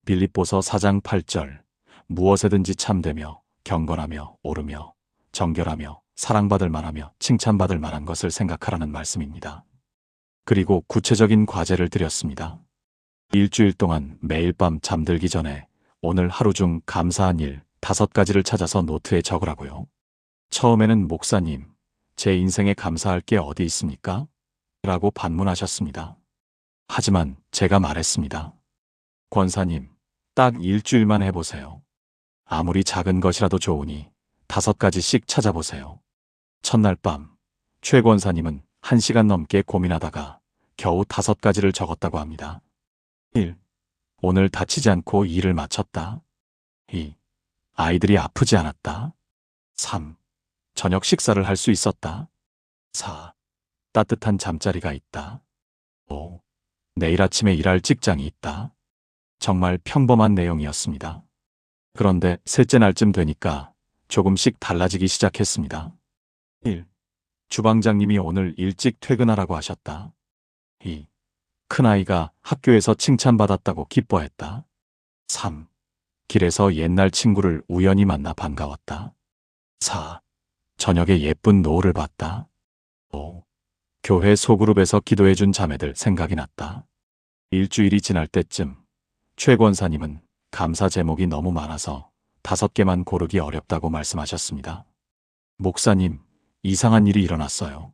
빌립보서 4장 8절 무엇에든지 참되며 경건하며 옳으며 정결하며 사랑받을 만하며 칭찬받을 만한 것을 생각하라는 말씀입니다. 그리고 구체적인 과제를 드렸습니다. 일주일 동안 매일 밤 잠들기 전에 오늘 하루 중 감사한 일 5가지를 찾아서 노트에 적으라고요. 처음에는 목사님, 제 인생에 감사할 게 어디 있습니까? 라고 반문하셨습니다. 하지만 제가 말했습니다. 권사님, 딱 일주일만 해보세요. 아무리 작은 것이라도 좋으니 5가지씩 찾아보세요. 첫날 밤, 최 권사님은 1시간 넘게 고민하다가 겨우 5가지를 적었다고 합니다. 1. 오늘 다치지 않고 일을 마쳤다. 2. 아이들이 아프지 않았다. 3. 저녁 식사를 할 수 있었다. 4. 따뜻한 잠자리가 있다. 5. 내일 아침에 일할 직장이 있다. 정말 평범한 내용이었습니다. 그런데 셋째 날쯤 되니까 조금씩 달라지기 시작했습니다. 1. 주방장님이 오늘 일찍 퇴근하라고 하셨다. 2. 큰아이가 학교에서 칭찬받았다고 기뻐했다. 3. 길에서 옛날 친구를 우연히 만나 반가웠다. 4. 저녁에 예쁜 노을을 봤다. 5. 교회 소그룹에서 기도해준 자매들 생각이 났다. 일주일이 지날 때쯤 최 권사님은 감사 제목이 너무 많아서 5개만 고르기 어렵다고 말씀하셨습니다. 목사님, 이상한 일이 일어났어요.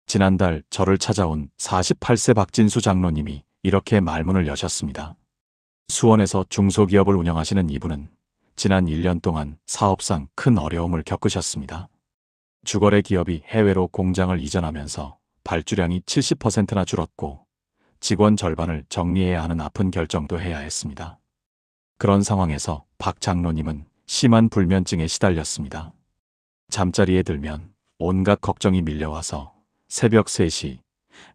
지난달 저를 찾아온 48세 박진수 장로님이 이렇게 말문을 여셨습니다. 수원에서 중소기업을 운영하시는 이분은 지난 1년 동안 사업상 큰 어려움을 겪으셨습니다. 주거래 기업이 해외로 공장을 이전하면서 발주량이 70%나 줄었고 직원 절반을 정리해야 하는 아픈 결정도 해야 했습니다. 그런 상황에서 박 장로님은 심한 불면증에 시달렸습니다. 잠자리에 들면 온갖 걱정이 밀려와서 새벽 3시,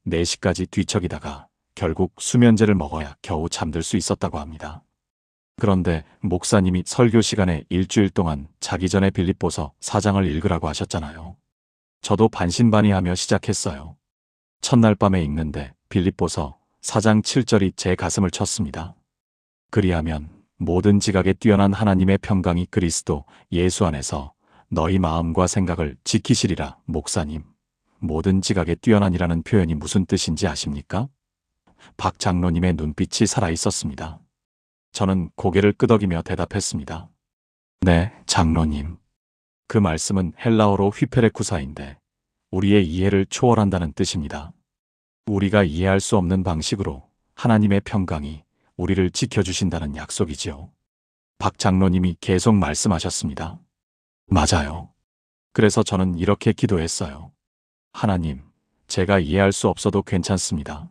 4시까지 뒤척이다가 결국 수면제를 먹어야 겨우 잠들 수 있었다고 합니다. 그런데 목사님이 설교 시간에 일주일 동안 자기 전에 빌립보서 4장을 읽으라고 하셨잖아요. 저도 반신반의하며 시작했어요. 첫날 밤에 읽는데 빌립보서 4장 7절이 제 가슴을 쳤습니다. 그리하면 모든 지각에 뛰어난 하나님의 평강이 그리스도 예수 안에서 너희 마음과 생각을 지키시리라. 목사님, 모든 지각에 뛰어난이라는 표현이 무슨 뜻인지 아십니까? 박 장로님의 눈빛이 살아있었습니다. 저는 고개를 끄덕이며 대답했습니다. 네, 장로님. 그 말씀은 헬라어로 휘페레쿠사인데 우리의 이해를 초월한다는 뜻입니다. 우리가 이해할 수 없는 방식으로 하나님의 평강이 우리를 지켜주신다는 약속이지요. 박 장로님이 계속 말씀하셨습니다. 맞아요. 그래서 저는 이렇게 기도했어요. 하나님, 제가 이해할 수 없어도 괜찮습니다.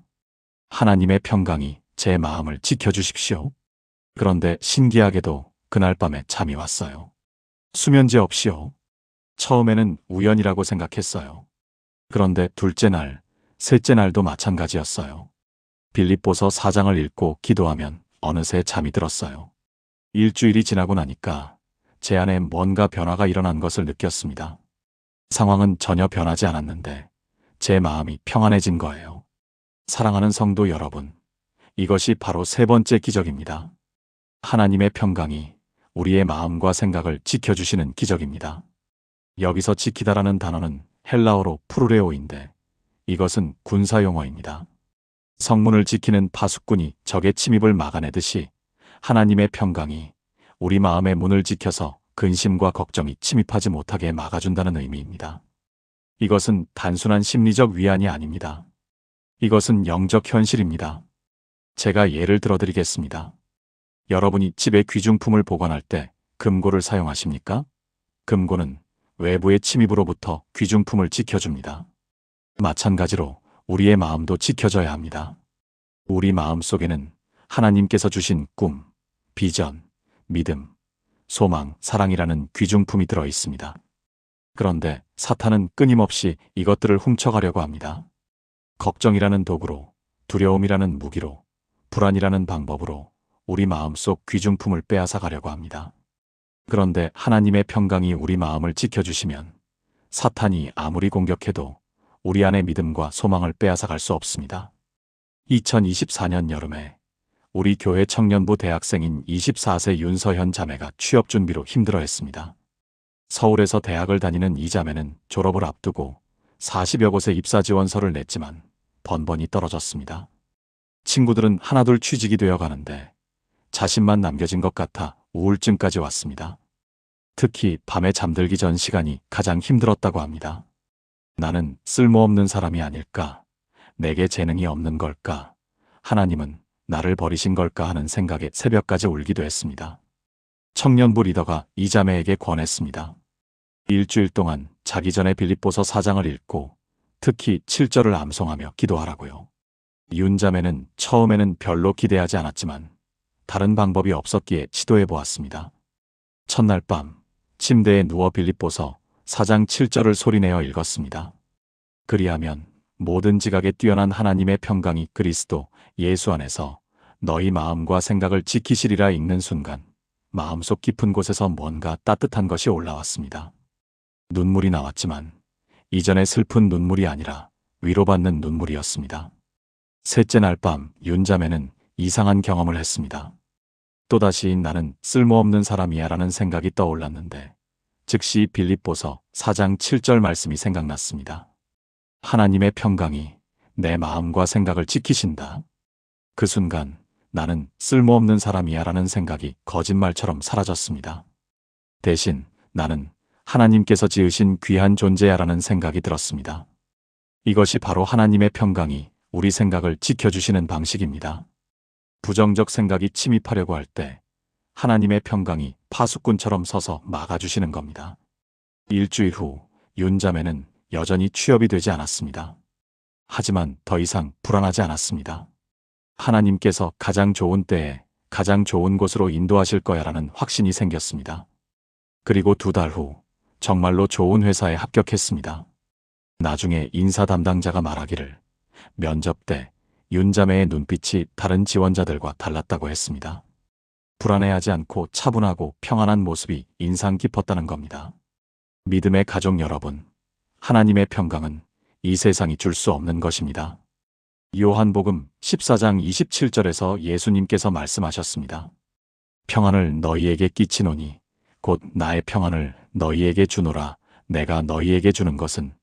하나님의 평강이 제 마음을 지켜주십시오. 그런데 신기하게도 그날 밤에 잠이 왔어요. 수면제 없이요. 처음에는 우연이라고 생각했어요. 그런데 둘째 날, 셋째 날도 마찬가지였어요. 빌립보서 4장을 읽고 기도하면 어느새 잠이 들었어요. 일주일이 지나고 나니까 제 안에 뭔가 변화가 일어난 것을 느꼈습니다. 상황은 전혀 변하지 않았는데 제 마음이 평안해진 거예요. 사랑하는 성도 여러분, 이것이 바로 3번째 기적입니다. 하나님의 평강이 우리의 마음과 생각을 지켜주시는 기적입니다. 여기서 지키다라는 단어는 헬라어로 프루레오인데 이것은 군사용어입니다. 성문을 지키는 파수꾼이 적의 침입을 막아내듯이 하나님의 평강이 우리 마음의 문을 지켜서 근심과 걱정이 침입하지 못하게 막아준다는 의미입니다. 이것은 단순한 심리적 위안이 아닙니다. 이것은 영적 현실입니다. 제가 예를 들어드리겠습니다. 여러분이 집에 귀중품을 보관할 때 금고를 사용하십니까? 금고는 외부의 침입으로부터 귀중품을 지켜줍니다. 마찬가지로 우리의 마음도 지켜져야 합니다. 우리 마음 속에는 하나님께서 주신 꿈, 비전, 믿음, 소망, 사랑이라는 귀중품이 들어 있습니다. 그런데 사탄은 끊임없이 이것들을 훔쳐가려고 합니다. 걱정이라는 도구로, 두려움이라는 무기로, 불안이라는 방법으로 우리 마음속 귀중품을 빼앗아 가려고 합니다. 그런데 하나님의 평강이 우리 마음을 지켜주시면 사탄이 아무리 공격해도 우리 안의 믿음과 소망을 빼앗아 갈 수 없습니다. 2024년 여름에 우리 교회 청년부 대학생인 24세 윤서현 자매가 취업 준비로 힘들어했습니다. 서울에서 대학을 다니는 이 자매는 졸업을 앞두고 40여 곳에 입사 지원서를 냈지만 번번이 떨어졌습니다. 친구들은 하나둘 취직이 되어 가는데 자신만 남겨진 것 같아 우울증까지 왔습니다. 특히 밤에 잠들기 전 시간이 가장 힘들었다고 합니다. 나는 쓸모없는 사람이 아닐까? 내게 재능이 없는 걸까? 하나님은 나를 버리신 걸까 하는 생각에 새벽까지 울기도 했습니다. 청년부 리더가 이 자매에게 권했습니다. 일주일 동안 자기 전에 빌립보서 4장을 읽고 특히 7절을 암송하며 기도하라고요. 윤 자매는 처음에는 별로 기대하지 않았지만 다른 방법이 없었기에 시도해 보았습니다. 첫날 밤 침대에 누워 빌립보서 4장 7절을 소리내어 읽었습니다. 그리하면 모든 지각에 뛰어난 하나님의 평강이 그리스도 예수 안에서 너희 마음과 생각을 지키시리라 읽는 순간 마음속 깊은 곳에서 뭔가 따뜻한 것이 올라왔습니다. 눈물이 나왔지만 이전의 슬픈 눈물이 아니라 위로받는 눈물이었습니다. 셋째 날 밤 윤자매는 이상한 경험을 했습니다. 또다시 나는 쓸모없는 사람이야 라는 생각이 떠올랐는데 즉시 빌립보서 4장 7절 말씀이 생각났습니다. 하나님의 평강이 내 마음과 생각을 지키신다. 그 순간 나는 쓸모없는 사람이야 라는 생각이 거짓말처럼 사라졌습니다. 대신 나는 하나님께서 지으신 귀한 존재야 라는 생각이 들었습니다. 이것이 바로 하나님의 평강이 우리 생각을 지켜주시는 방식입니다. 부정적 생각이 침입하려고 할 때 하나님의 평강이 파수꾼처럼 서서 막아주시는 겁니다. 일주일 후 윤자매는 여전히 취업이 되지 않았습니다. 하지만 더 이상 불안하지 않았습니다. 하나님께서 가장 좋은 때에 가장 좋은 곳으로 인도하실 거야라는 확신이 생겼습니다. 그리고 2달 후 정말로 좋은 회사에 합격했습니다. 나중에 인사 담당자가 말하기를 면접 때 윤자매의 눈빛이 다른 지원자들과 달랐다고 했습니다. 불안해하지 않고 차분하고 평안한 모습이 인상 깊었다는 겁니다. 믿음의 가족 여러분, 하나님의 평강은 이 세상이 줄 수 없는 것입니다. 요한복음 14장 27절에서 예수님께서 말씀하셨습니다. 평안을 너희에게 끼치노니 곧 나의 평안을 너희에게 주노라. 내가 너희에게 주는 것은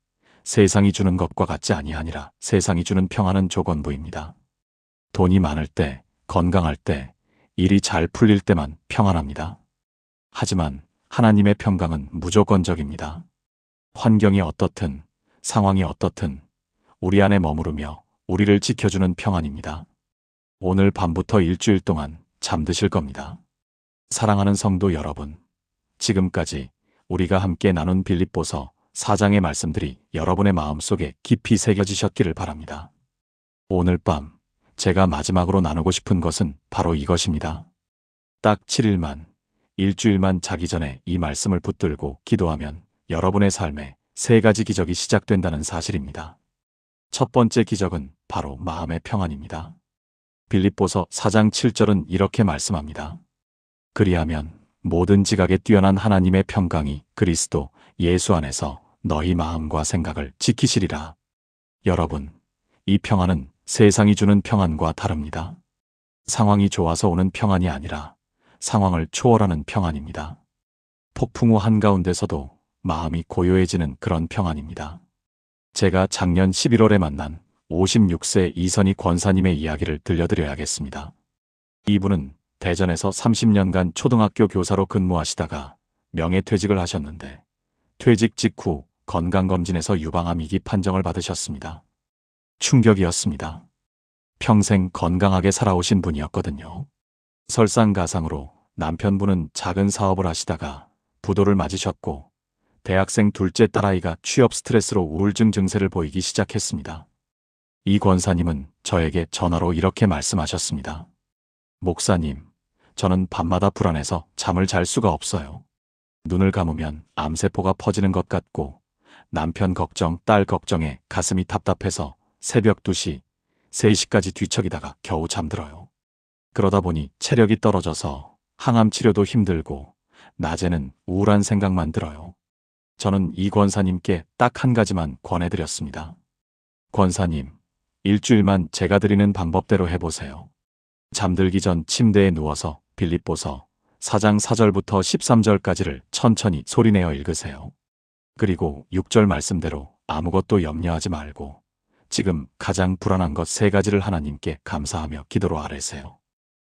세상이 주는 것과 같지 아니하니라. 세상이 주는 평안은 조건부입니다. 돈이 많을 때, 건강할 때, 일이 잘 풀릴 때만 평안합니다. 하지만 하나님의 평강은 무조건적입니다. 환경이 어떻든, 상황이 어떻든 우리 안에 머무르며 우리를 지켜주는 평안입니다. 오늘 밤부터 일주일 동안 잠드실 겁니다. 사랑하는 성도 여러분, 지금까지 우리가 함께 나눈 빌립보서 4장의 말씀들이 여러분의 마음속에 깊이 새겨지셨기를 바랍니다. 오늘 밤 제가 마지막으로 나누고 싶은 것은 바로 이것입니다. 딱 7일만, 일주일만 자기 전에 이 말씀을 붙들고 기도하면 여러분의 삶에 3가지 기적이 시작된다는 사실입니다. 첫 번째 기적은 바로 마음의 평안입니다. 빌립보서 4장 7절은 이렇게 말씀합니다. 그리하면 모든 지각에 뛰어난 하나님의 평강이 그리스도 예수 안에서 너희 마음과 생각을 지키시리라. 여러분, 이 평안은 세상이 주는 평안과 다릅니다. 상황이 좋아서 오는 평안이 아니라 상황을 초월하는 평안입니다. 폭풍 우 한가운데서도 마음이 고요해지는 그런 평안입니다. 제가 작년 11월에 만난 56세 이선희 권사님의 이야기를 들려드려야겠습니다. 이분은 대전에서 30년간 초등학교 교사로 근무하시다가 명예퇴직을 하셨는데 퇴직 직후 건강검진에서 유방암 2기 판정을 받으셨습니다. 충격이었습니다. 평생 건강하게 살아오신 분이었거든요. 설상가상으로 남편분은 작은 사업을 하시다가 부도를 맞으셨고 대학생 둘째 딸아이가 취업 스트레스로 우울증 증세를 보이기 시작했습니다. 이 권사님은 저에게 전화로 이렇게 말씀하셨습니다. 목사님, 저는 밤마다 불안해서 잠을 잘 수가 없어요. 눈을 감으면 암세포가 퍼지는 것 같고 남편 걱정, 딸 걱정에 가슴이 답답해서 새벽 2시, 3시까지 뒤척이다가 겨우 잠들어요. 그러다 보니 체력이 떨어져서 항암 치료도 힘들고 낮에는 우울한 생각만 들어요. 저는 이 권사님께 딱 한 가지만 권해드렸습니다. 권사님, 일주일만 제가 드리는 방법대로 해보세요. 잠들기 전 침대에 누워서 빌립보서 4장 4절부터 13절까지를 천천히 소리내어 읽으세요. 그리고 6절 말씀대로 아무것도 염려하지 말고 지금 가장 불안한 것 3가지를 하나님께 감사하며 기도로 아뢰세요.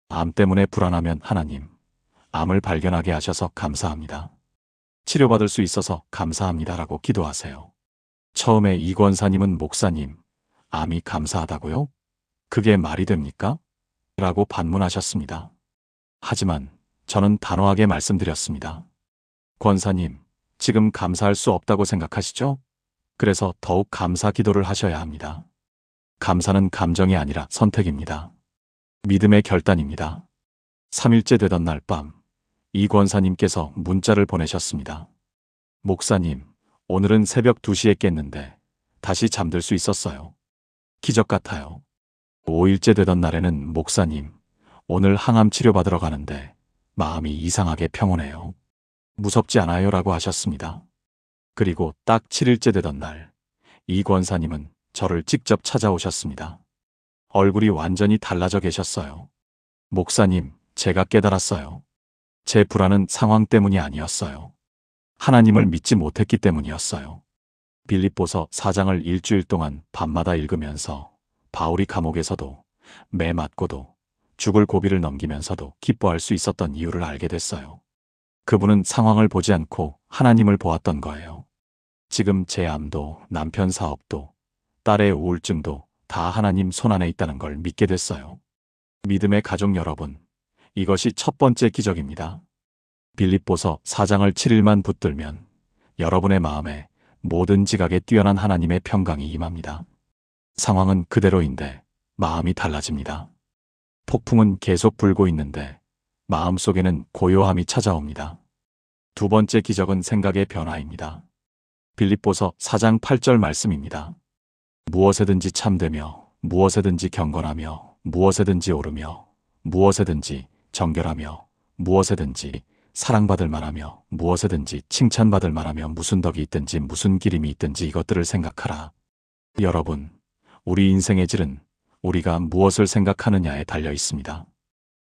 암 때문에 불안하면 하나님, 암을 발견하게 하셔서 감사합니다. 치료받을 수 있어서 감사합니다라고 기도하세요. 처음에 이 권사님은 목사님, 암이 감사하다고요? 그게 말이 됩니까? 라고 반문하셨습니다. 하지만 저는 단호하게 말씀드렸습니다. 권사님, 지금 감사할 수 없다고 생각하시죠? 그래서 더욱 감사 기도를 하셔야 합니다. 감사는 감정이 아니라 선택입니다. 믿음의 결단입니다. 3일째 되던 날 밤, 이 권사님께서 문자를 보내셨습니다. 목사님, 오늘은 새벽 2시에 깼는데 다시 잠들 수 있었어요. 기적 같아요. 5일째 되던 날에는 목사님, 오늘 항암 치료 받으러 가는데 마음이 이상하게 평온해요. 무섭지 않아요? 라고 하셨습니다. 그리고 딱 7일째 되던 날, 이 권사님은 저를 직접 찾아오셨습니다. 얼굴이 완전히 달라져 계셨어요. 목사님, 제가 깨달았어요. 제 불안은 상황 때문이 아니었어요. 하나님을 믿지 못했기 때문이었어요. 빌립보서 4장을 일주일 동안 밤마다 읽으면서 바울이 감옥에서도 매 맞고도 죽을 고비를 넘기면서도 기뻐할 수 있었던 이유를 알게 됐어요. 그분은 상황을 보지 않고 하나님을 보았던 거예요. 지금 제 암도 남편 사업도 딸의 우울증도 다 하나님 손안에 있다는 걸 믿게 됐어요. 믿음의 가족 여러분, 이것이 첫 번째 기적입니다. 빌립보서 4장을 7일만 붙들면 여러분의 마음에 모든 지각에 뛰어난 하나님의 평강이 임합니다. 상황은 그대로인데 마음이 달라집니다. 폭풍은 계속 불고 있는데 마음속에는 고요함이 찾아옵니다. 두 번째 기적은 생각의 변화입니다. 빌립보서 4장 8절 말씀입니다. 무엇에든지 참되며 무엇에든지 경건하며 무엇에든지 오르며 무엇에든지 정결하며 무엇에든지 사랑받을 만하며 무엇에든지 칭찬받을 만하며 무슨 덕이 있든지 무슨 기림이 있든지 이것들을 생각하라. 여러분, 우리 인생의 질은 우리가 무엇을 생각하느냐에 달려 있습니다.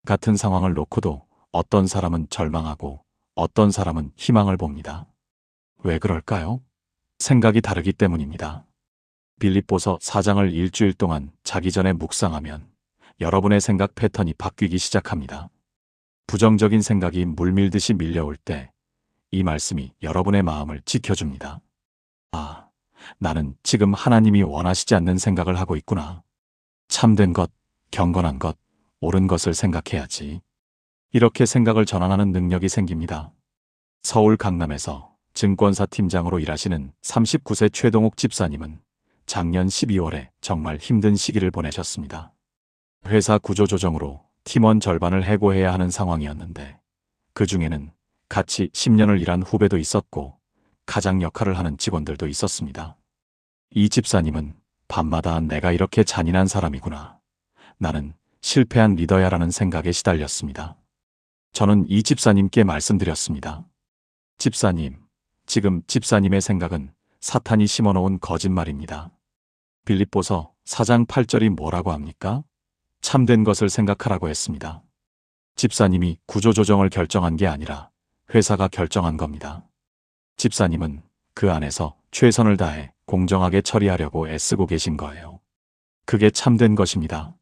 같은 상황을 놓고도 어떤 사람은 절망하고 어떤 사람은 희망을 봅니다. 왜 그럴까요? 생각이 다르기 때문입니다. 빌립보서 4장을 일주일 동안 자기 전에 묵상하면 여러분의 생각 패턴이 바뀌기 시작합니다. 부정적인 생각이 물밀듯이 밀려올 때 이 말씀이 여러분의 마음을 지켜줍니다. 아, 나는 지금 하나님이 원하시지 않는 생각을 하고 있구나. 참된 것, 경건한 것, 옳은 것을 생각해야지. 이렇게 생각을 전환하는 능력이 생깁니다. 서울 강남에서 증권사 팀장으로 일하시는 39세 최동욱 집사님은 작년 12월에 정말 힘든 시기를 보내셨습니다. 회사 구조조정으로 팀원 절반을 해고해야 하는 상황이었는데 그 중에는 같이 10년을 일한 후배도 있었고 가장 역할을 하는 직원들도 있었습니다. 이 집사님은 밤마다 내가 이렇게 잔인한 사람이구나. 나는 실패한 리더야라는 생각에 시달렸습니다. 저는 이 집사님께 말씀드렸습니다. 집사님, 지금 집사님의 생각은 사탄이 심어놓은 거짓말입니다. 빌립보서 4장 8절이 뭐라고 합니까? 참된 것을 생각하라고 했습니다. 집사님이 구조조정을 결정한 게 아니라 회사가 결정한 겁니다. 집사님은 그 안에서 최선을 다해 공정하게 처리하려고 애쓰고 계신 거예요. 그게 참된 것입니다.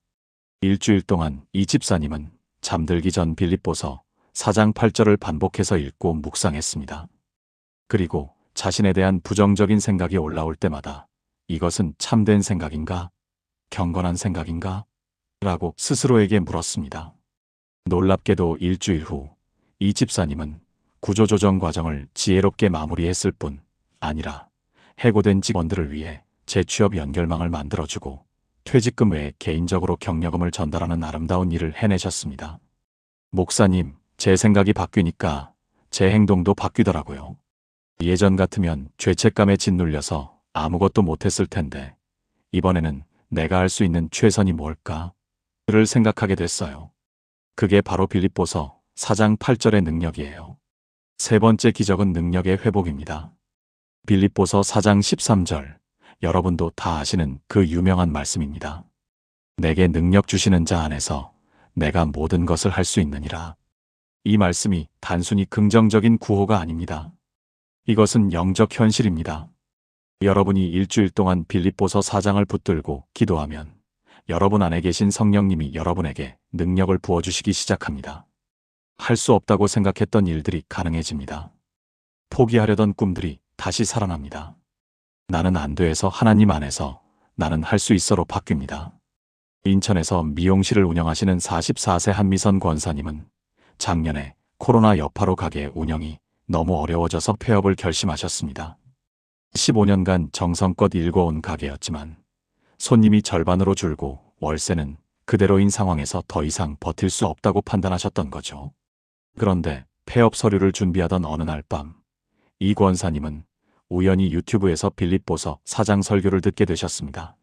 일주일 동안 이 집사님은 잠들기 전 빌립보서 4장 8절을 반복해서 읽고 묵상했습니다. 그리고 자신에 대한 부정적인 생각이 올라올 때마다 이것은 참된 생각인가? 경건한 생각인가? 라고 스스로에게 물었습니다. 놀랍게도 일주일 후 이 집사님은 구조조정 과정을 지혜롭게 마무리했을 뿐 아니라 해고된 직원들을 위해 재취업 연결망을 만들어주고 퇴직금 외에 개인적으로 격려금을 전달하는 아름다운 일을 해내셨습니다. 목사님, 제 생각이 바뀌니까 제 행동도 바뀌더라고요. 예전 같으면 죄책감에 짓눌려서 아무것도 못했을 텐데 이번에는 내가 할 수 있는 최선이 뭘까?를 생각하게 됐어요. 그게 바로 빌립보서 4장 8절의 능력이에요. 세 번째 기적은 능력의 회복입니다. 빌립보서 4장 13절, 여러분도 다 아시는 그 유명한 말씀입니다. 내게 능력 주시는 자 안에서 내가 모든 것을 할 수 있느니라. 이 말씀이 단순히 긍정적인 구호가 아닙니다. 이것은 영적 현실입니다. 여러분이 일주일 동안 빌립보서 4장을 붙들고 기도하면 여러분 안에 계신 성령님이 여러분에게 능력을 부어주시기 시작합니다. 할 수 없다고 생각했던 일들이 가능해집니다. 포기하려던 꿈들이 다시 살아납니다. 나는 안 돼서 하나님 안에서 나는 할 수 있어로 바뀝니다. 인천에서 미용실을 운영하시는 44세 한미선 권사님은 작년에 코로나 여파로 가게 운영이 너무 어려워져서 폐업을 결심하셨습니다. 15년간 정성껏 일궈온 가게였지만 손님이 절반으로 줄고 월세는 그대로인 상황에서 더 이상 버틸 수 없다고 판단하셨던 거죠. 그런데 폐업 서류를 준비하던 어느 날 밤, 이 권사님은 우연히 유튜브에서 빌립보서 4장 설교를 듣게 되셨습니다.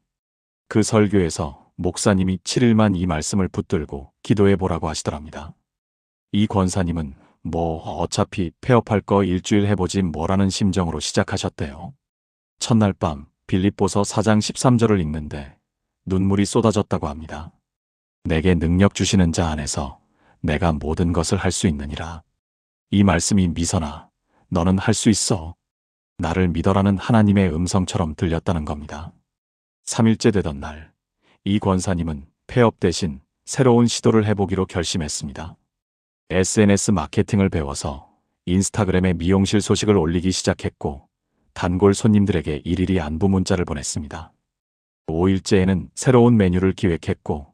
그 설교에서 목사님이 7일만 이 말씀을 붙들고 기도해 보라고 하시더랍니다. 이 권사님은 어차피 폐업할 거 일주일 해보지 뭐라는 심정으로 시작하셨대요. 첫날 밤 빌립보서 4장 13절을 읽는데 눈물이 쏟아졌다고 합니다. 내게 능력 주시는 자 안에서 내가 모든 것을 할 수 있느니라. 이 말씀이 미선아, 너는 할 수 있어. 나를 믿어라는 하나님의 음성처럼 들렸다는 겁니다. 3일째 되던 날, 이 권사님은 폐업 대신 새로운 시도를 해보기로 결심했습니다. SNS 마케팅을 배워서 인스타그램에 미용실 소식을 올리기 시작했고 단골 손님들에게 일일이 안부 문자를 보냈습니다. 5일째에는 새로운 메뉴를 기획했고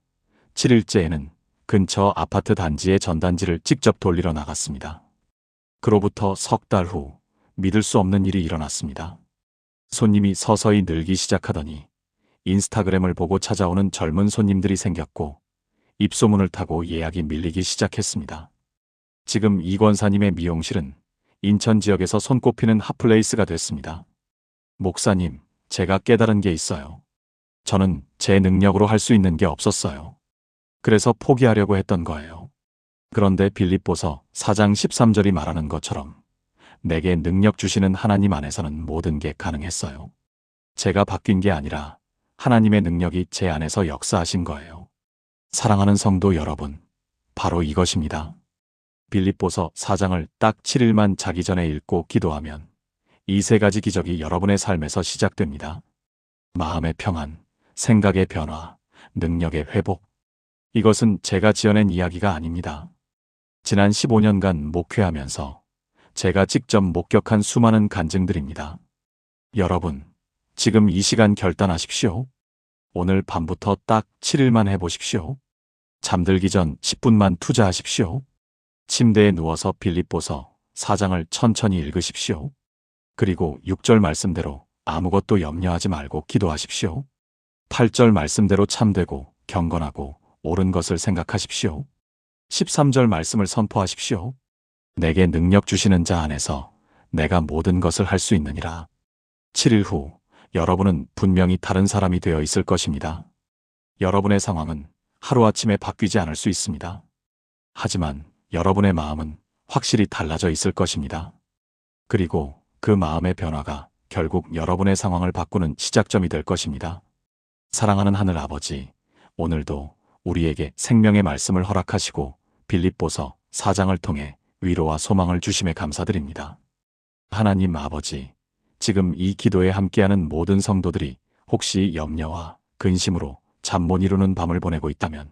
7일째에는 근처 아파트 단지의 전단지를 직접 돌리러 나갔습니다. 그로부터 석 달 후 믿을 수 없는 일이 일어났습니다. 손님이 서서히 늘기 시작하더니 인스타그램을 보고 찾아오는 젊은 손님들이 생겼고 입소문을 타고 예약이 밀리기 시작했습니다. 지금 이 권사님의 미용실은 인천 지역에서 손꼽히는 핫플레이스가 됐습니다. 목사님, 제가 깨달은 게 있어요. 저는 제 능력으로 할 수 있는 게 없었어요. 그래서 포기하려고 했던 거예요. 그런데 빌립보서 4장 13절이 말하는 것처럼 내게 능력 주시는 하나님 안에서는 모든 게 가능했어요. 제가 바뀐 게 아니라 하나님의 능력이 제 안에서 역사하신 거예요. 사랑하는 성도 여러분, 바로 이것입니다. 빌립보서 4장을 딱 7일만 자기 전에 읽고 기도하면 이 세 가지 기적이 여러분의 삶에서 시작됩니다. 마음의 평안, 생각의 변화, 능력의 회복. 이것은 제가 지어낸 이야기가 아닙니다. 지난 15년간 목회하면서 제가 직접 목격한 수많은 간증들입니다. 여러분, 지금 이 시간 결단하십시오. 오늘 밤부터 딱 7일만 해보십시오. 잠들기 전 10분만 투자하십시오. 침대에 누워서 빌립보서 4장을 천천히 읽으십시오. 그리고 6절 말씀대로 아무것도 염려하지 말고 기도하십시오. 8절 말씀대로 참되고 경건하고 옳은 것을 생각하십시오. 13절 말씀을 선포하십시오. 내게 능력 주시는 자 안에서 내가 모든 것을 할 수 있느니라. 7일 후 여러분은 분명히 다른 사람이 되어 있을 것입니다. 여러분의 상황은 하루아침에 바뀌지 않을 수 있습니다. 하지만 여러분의 마음은 확실히 달라져 있을 것입니다. 그리고 그 마음의 변화가 결국 여러분의 상황을 바꾸는 시작점이 될 것입니다. 사랑하는 하늘 아버지, 오늘도 우리에게 생명의 말씀을 허락하시고 빌립보서 4장을 통해 위로와 소망을 주심에 감사드립니다. 하나님 아버지, 지금 이 기도에 함께하는 모든 성도들이 혹시 염려와 근심으로 잠 못 이루는 밤을 보내고 있다면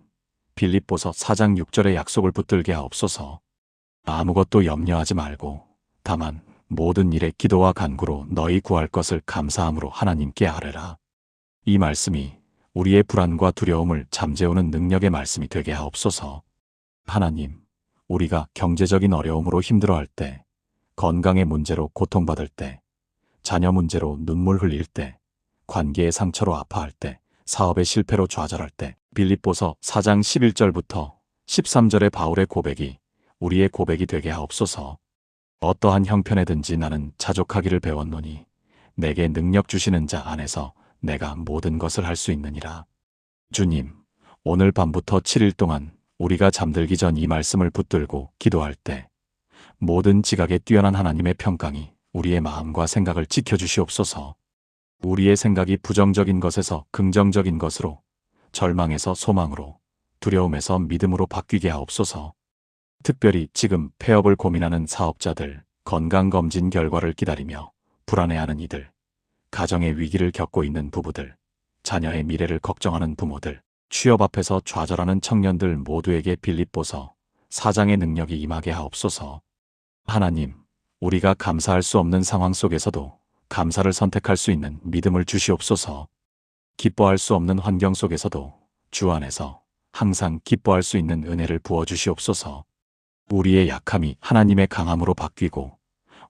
빌립보서 4장 6절의 약속을 붙들게 하옵소서. 아무것도 염려하지 말고 다만 모든 일에 기도와 간구로 너희 구할 것을 감사함으로 하나님께 아뢰라. 이 말씀이 우리의 불안과 두려움을 잠재우는 능력의 말씀이 되게 하옵소서. 하나님, 우리가 경제적인 어려움으로 힘들어할 때, 건강의 문제로 고통받을 때, 자녀 문제로 눈물 흘릴 때, 관계의 상처로 아파할 때, 사업의 실패로 좌절할 때, 빌립보서 4장 11절부터 13절의 바울의 고백이 우리의 고백이 되게 하옵소서. 어떠한 형편에든지 나는 자족하기를 배웠노니 내게 능력 주시는 자 안에서 내가 모든 것을 할 수 있느니라. 주님, 오늘 밤부터 7일 동안 우리가 잠들기 전 이 말씀을 붙들고 기도할 때 모든 지각에 뛰어난 하나님의 평강이 우리의 마음과 생각을 지켜주시옵소서. 우리의 생각이 부정적인 것에서 긍정적인 것으로, 절망에서 소망으로, 두려움에서 믿음으로 바뀌게 하옵소서. 특별히 지금 폐업을 고민하는 사업자들, 건강검진 결과를 기다리며 불안해하는 이들, 가정의 위기를 겪고 있는 부부들, 자녀의 미래를 걱정하는 부모들, 취업 앞에서 좌절하는 청년들 모두에게 빌립보서 4장의 능력이 임하게 하옵소서. 하나님, 우리가 감사할 수 없는 상황 속에서도 감사를 선택할 수 있는 믿음을 주시옵소서. 기뻐할 수 없는 환경 속에서도 주 안에서 항상 기뻐할 수 있는 은혜를 부어주시옵소서. 우리의 약함이 하나님의 강함으로 바뀌고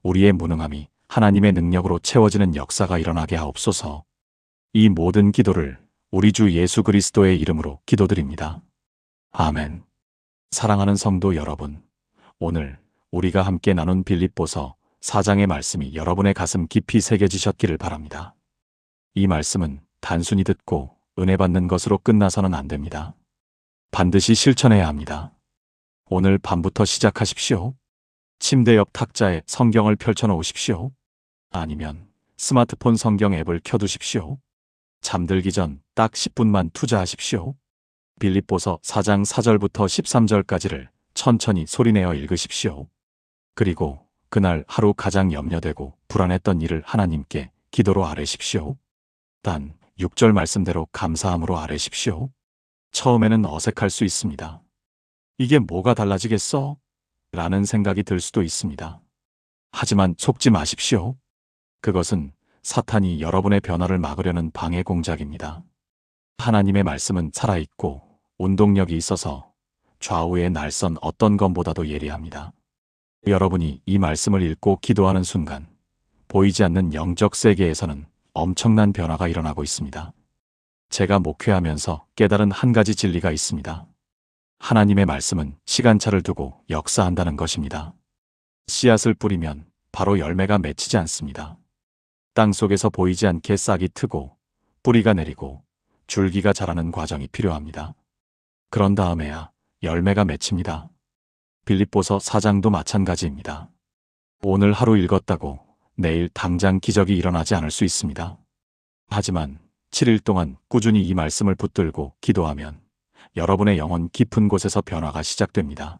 우리의 무능함이 하나님의 능력으로 채워지는 역사가 일어나게 하옵소서. 이 모든 기도를 우리 주 예수 그리스도의 이름으로 기도드립니다. 아멘. 사랑하는 성도 여러분, 오늘 우리가 함께 나눈 빌립보서 4장의 말씀이 여러분의 가슴 깊이 새겨지셨기를 바랍니다. 이 말씀은 단순히 듣고 은혜 받는 것으로 끝나서는 안 됩니다. 반드시 실천해야 합니다. 오늘 밤부터 시작하십시오. 침대 옆 탁자에 성경을 펼쳐놓으십시오. 아니면 스마트폰 성경 앱을 켜두십시오. 잠들기 전 딱 10분만 투자하십시오. 빌립보서 4장 4절부터 13절까지를 천천히 소리내어 읽으십시오. 그리고 그날 하루 가장 염려되고 불안했던 일을 하나님께 기도로 아뢰십시오. 단 6절 말씀대로 감사함으로 아뢰십시오. 처음에는 어색할 수 있습니다. 이게 뭐가 달라지겠어? 라는 생각이 들 수도 있습니다. 하지만 속지 마십시오. 그것은 사탄이 여러분의 변화를 막으려는 방해 공작입니다. 하나님의 말씀은 살아있고 운동력이 있어서 좌우의 날선 어떤 것보다도 예리합니다. 여러분이 이 말씀을 읽고 기도하는 순간 보이지 않는 영적 세계에서는 엄청난 변화가 일어나고 있습니다. 제가 목회하면서 깨달은 한 가지 진리가 있습니다. 하나님의 말씀은 시간차를 두고 역사한다는 것입니다. 씨앗을 뿌리면 바로 열매가 맺히지 않습니다. 땅 속에서 보이지 않게 싹이 트고 뿌리가 내리고 줄기가 자라는 과정이 필요합니다. 그런 다음에야 열매가 맺힙니다. 빌립보서 4장도 마찬가지입니다. 오늘 하루 읽었다고 내일 당장 기적이 일어나지 않을 수 있습니다. 하지만 7일 동안 꾸준히 이 말씀을 붙들고 기도하면 여러분의 영혼 깊은 곳에서 변화가 시작됩니다.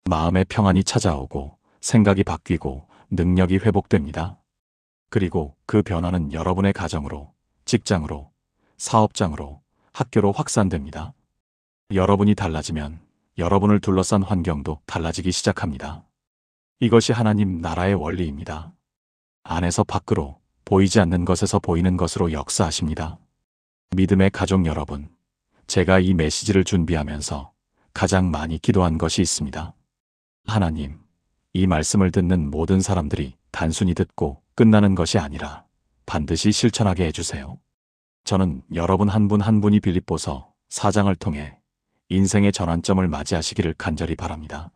마음의 평안이 찾아오고 생각이 바뀌고 능력이 회복됩니다. 그리고 그 변화는 여러분의 가정으로, 직장으로, 사업장으로, 학교로 확산됩니다. 여러분이 달라지면 여러분을 둘러싼 환경도 달라지기 시작합니다. 이것이 하나님 나라의 원리입니다. 안에서 밖으로, 보이지 않는 것에서 보이는 것으로 역사하십니다. 믿음의 가족 여러분, 제가 이 메시지를 준비하면서 가장 많이 기도한 것이 있습니다. 하나님, 이 말씀을 듣는 모든 사람들이 단순히 듣고 끝나는 것이 아니라 반드시 실천하게 해주세요. 저는 여러분 한 분 한 분이 빌립보서 4장을 통해 인생의 전환점을 맞이하시기를 간절히 바랍니다.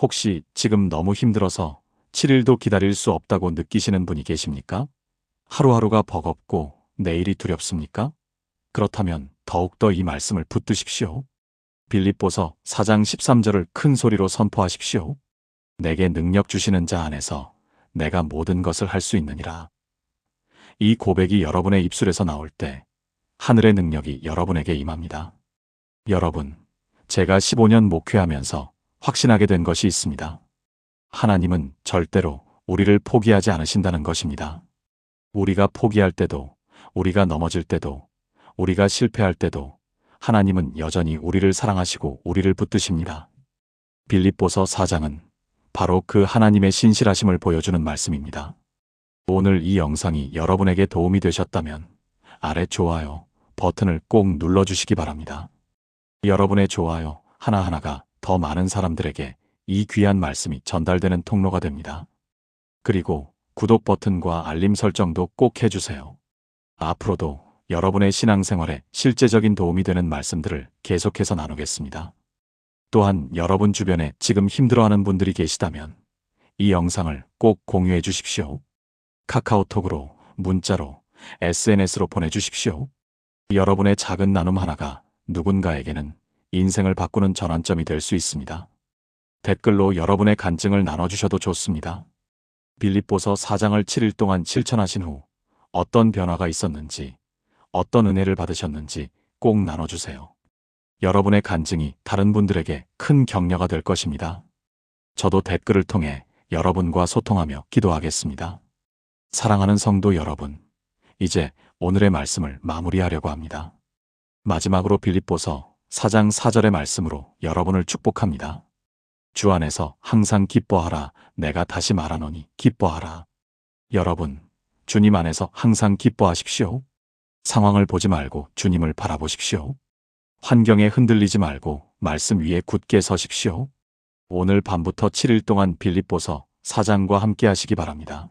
혹시 지금 너무 힘들어서 7일도 기다릴 수 없다고 느끼시는 분이 계십니까? 하루하루가 버겁고 내일이 두렵습니까? 그렇다면 더욱더 이 말씀을 붙드십시오. 빌립보서 4장 13절을 큰 소리로 선포하십시오. 내게 능력 주시는 자 안에서 내가 모든 것을 할 수 있느니라. 이 고백이 여러분의 입술에서 나올 때 하늘의 능력이 여러분에게 임합니다. 여러분, 제가 15년 목회하면서 확신하게 된 것이 있습니다. 하나님은 절대로 우리를 포기하지 않으신다는 것입니다. 우리가 포기할 때도, 우리가 넘어질 때도, 우리가 실패할 때도 하나님은 여전히 우리를 사랑하시고 우리를 붙드십니다. 빌립보서 4장은 바로 그 하나님의 신실하심을 보여주는 말씀입니다. 오늘 이 영상이 여러분에게 도움이 되셨다면 아래 좋아요 버튼을 꼭 눌러주시기 바랍니다. 여러분의 좋아요 하나하나가 더 많은 사람들에게 이 귀한 말씀이 전달되는 통로가 됩니다. 그리고 구독 버튼과 알림 설정도 꼭 해주세요. 앞으로도 여러분의 신앙생활에 실제적인 도움이 되는 말씀들을 계속해서 나누겠습니다. 또한 여러분 주변에 지금 힘들어하는 분들이 계시다면 이 영상을 꼭 공유해 주십시오. 카카오톡으로, 문자로, SNS로 보내주십시오. 여러분의 작은 나눔 하나가 누군가에게는 인생을 바꾸는 전환점이 될 수 있습니다. 댓글로 여러분의 간증을 나눠주셔도 좋습니다. 빌립보서 4장을 7일 동안 실천하신 후 어떤 변화가 있었는지, 어떤 은혜를 받으셨는지 꼭 나눠주세요. 여러분의 간증이 다른 분들에게 큰 격려가 될 것입니다. 저도 댓글을 통해 여러분과 소통하며 기도하겠습니다. 사랑하는 성도 여러분, 이제 오늘의 말씀을 마무리하려고 합니다. 마지막으로 빌립보서 4장 4절의 말씀으로 여러분을 축복합니다. 주 안에서 항상 기뻐하라. 내가 다시 말하노니 기뻐하라. 여러분, 주님 안에서 항상 기뻐하십시오. 상황을 보지 말고 주님을 바라보십시오. 환경에 흔들리지 말고 말씀 위에 굳게 서십시오. 오늘 밤부터 7일 동안 빌립보서 4장과 함께 하시기 바랍니다.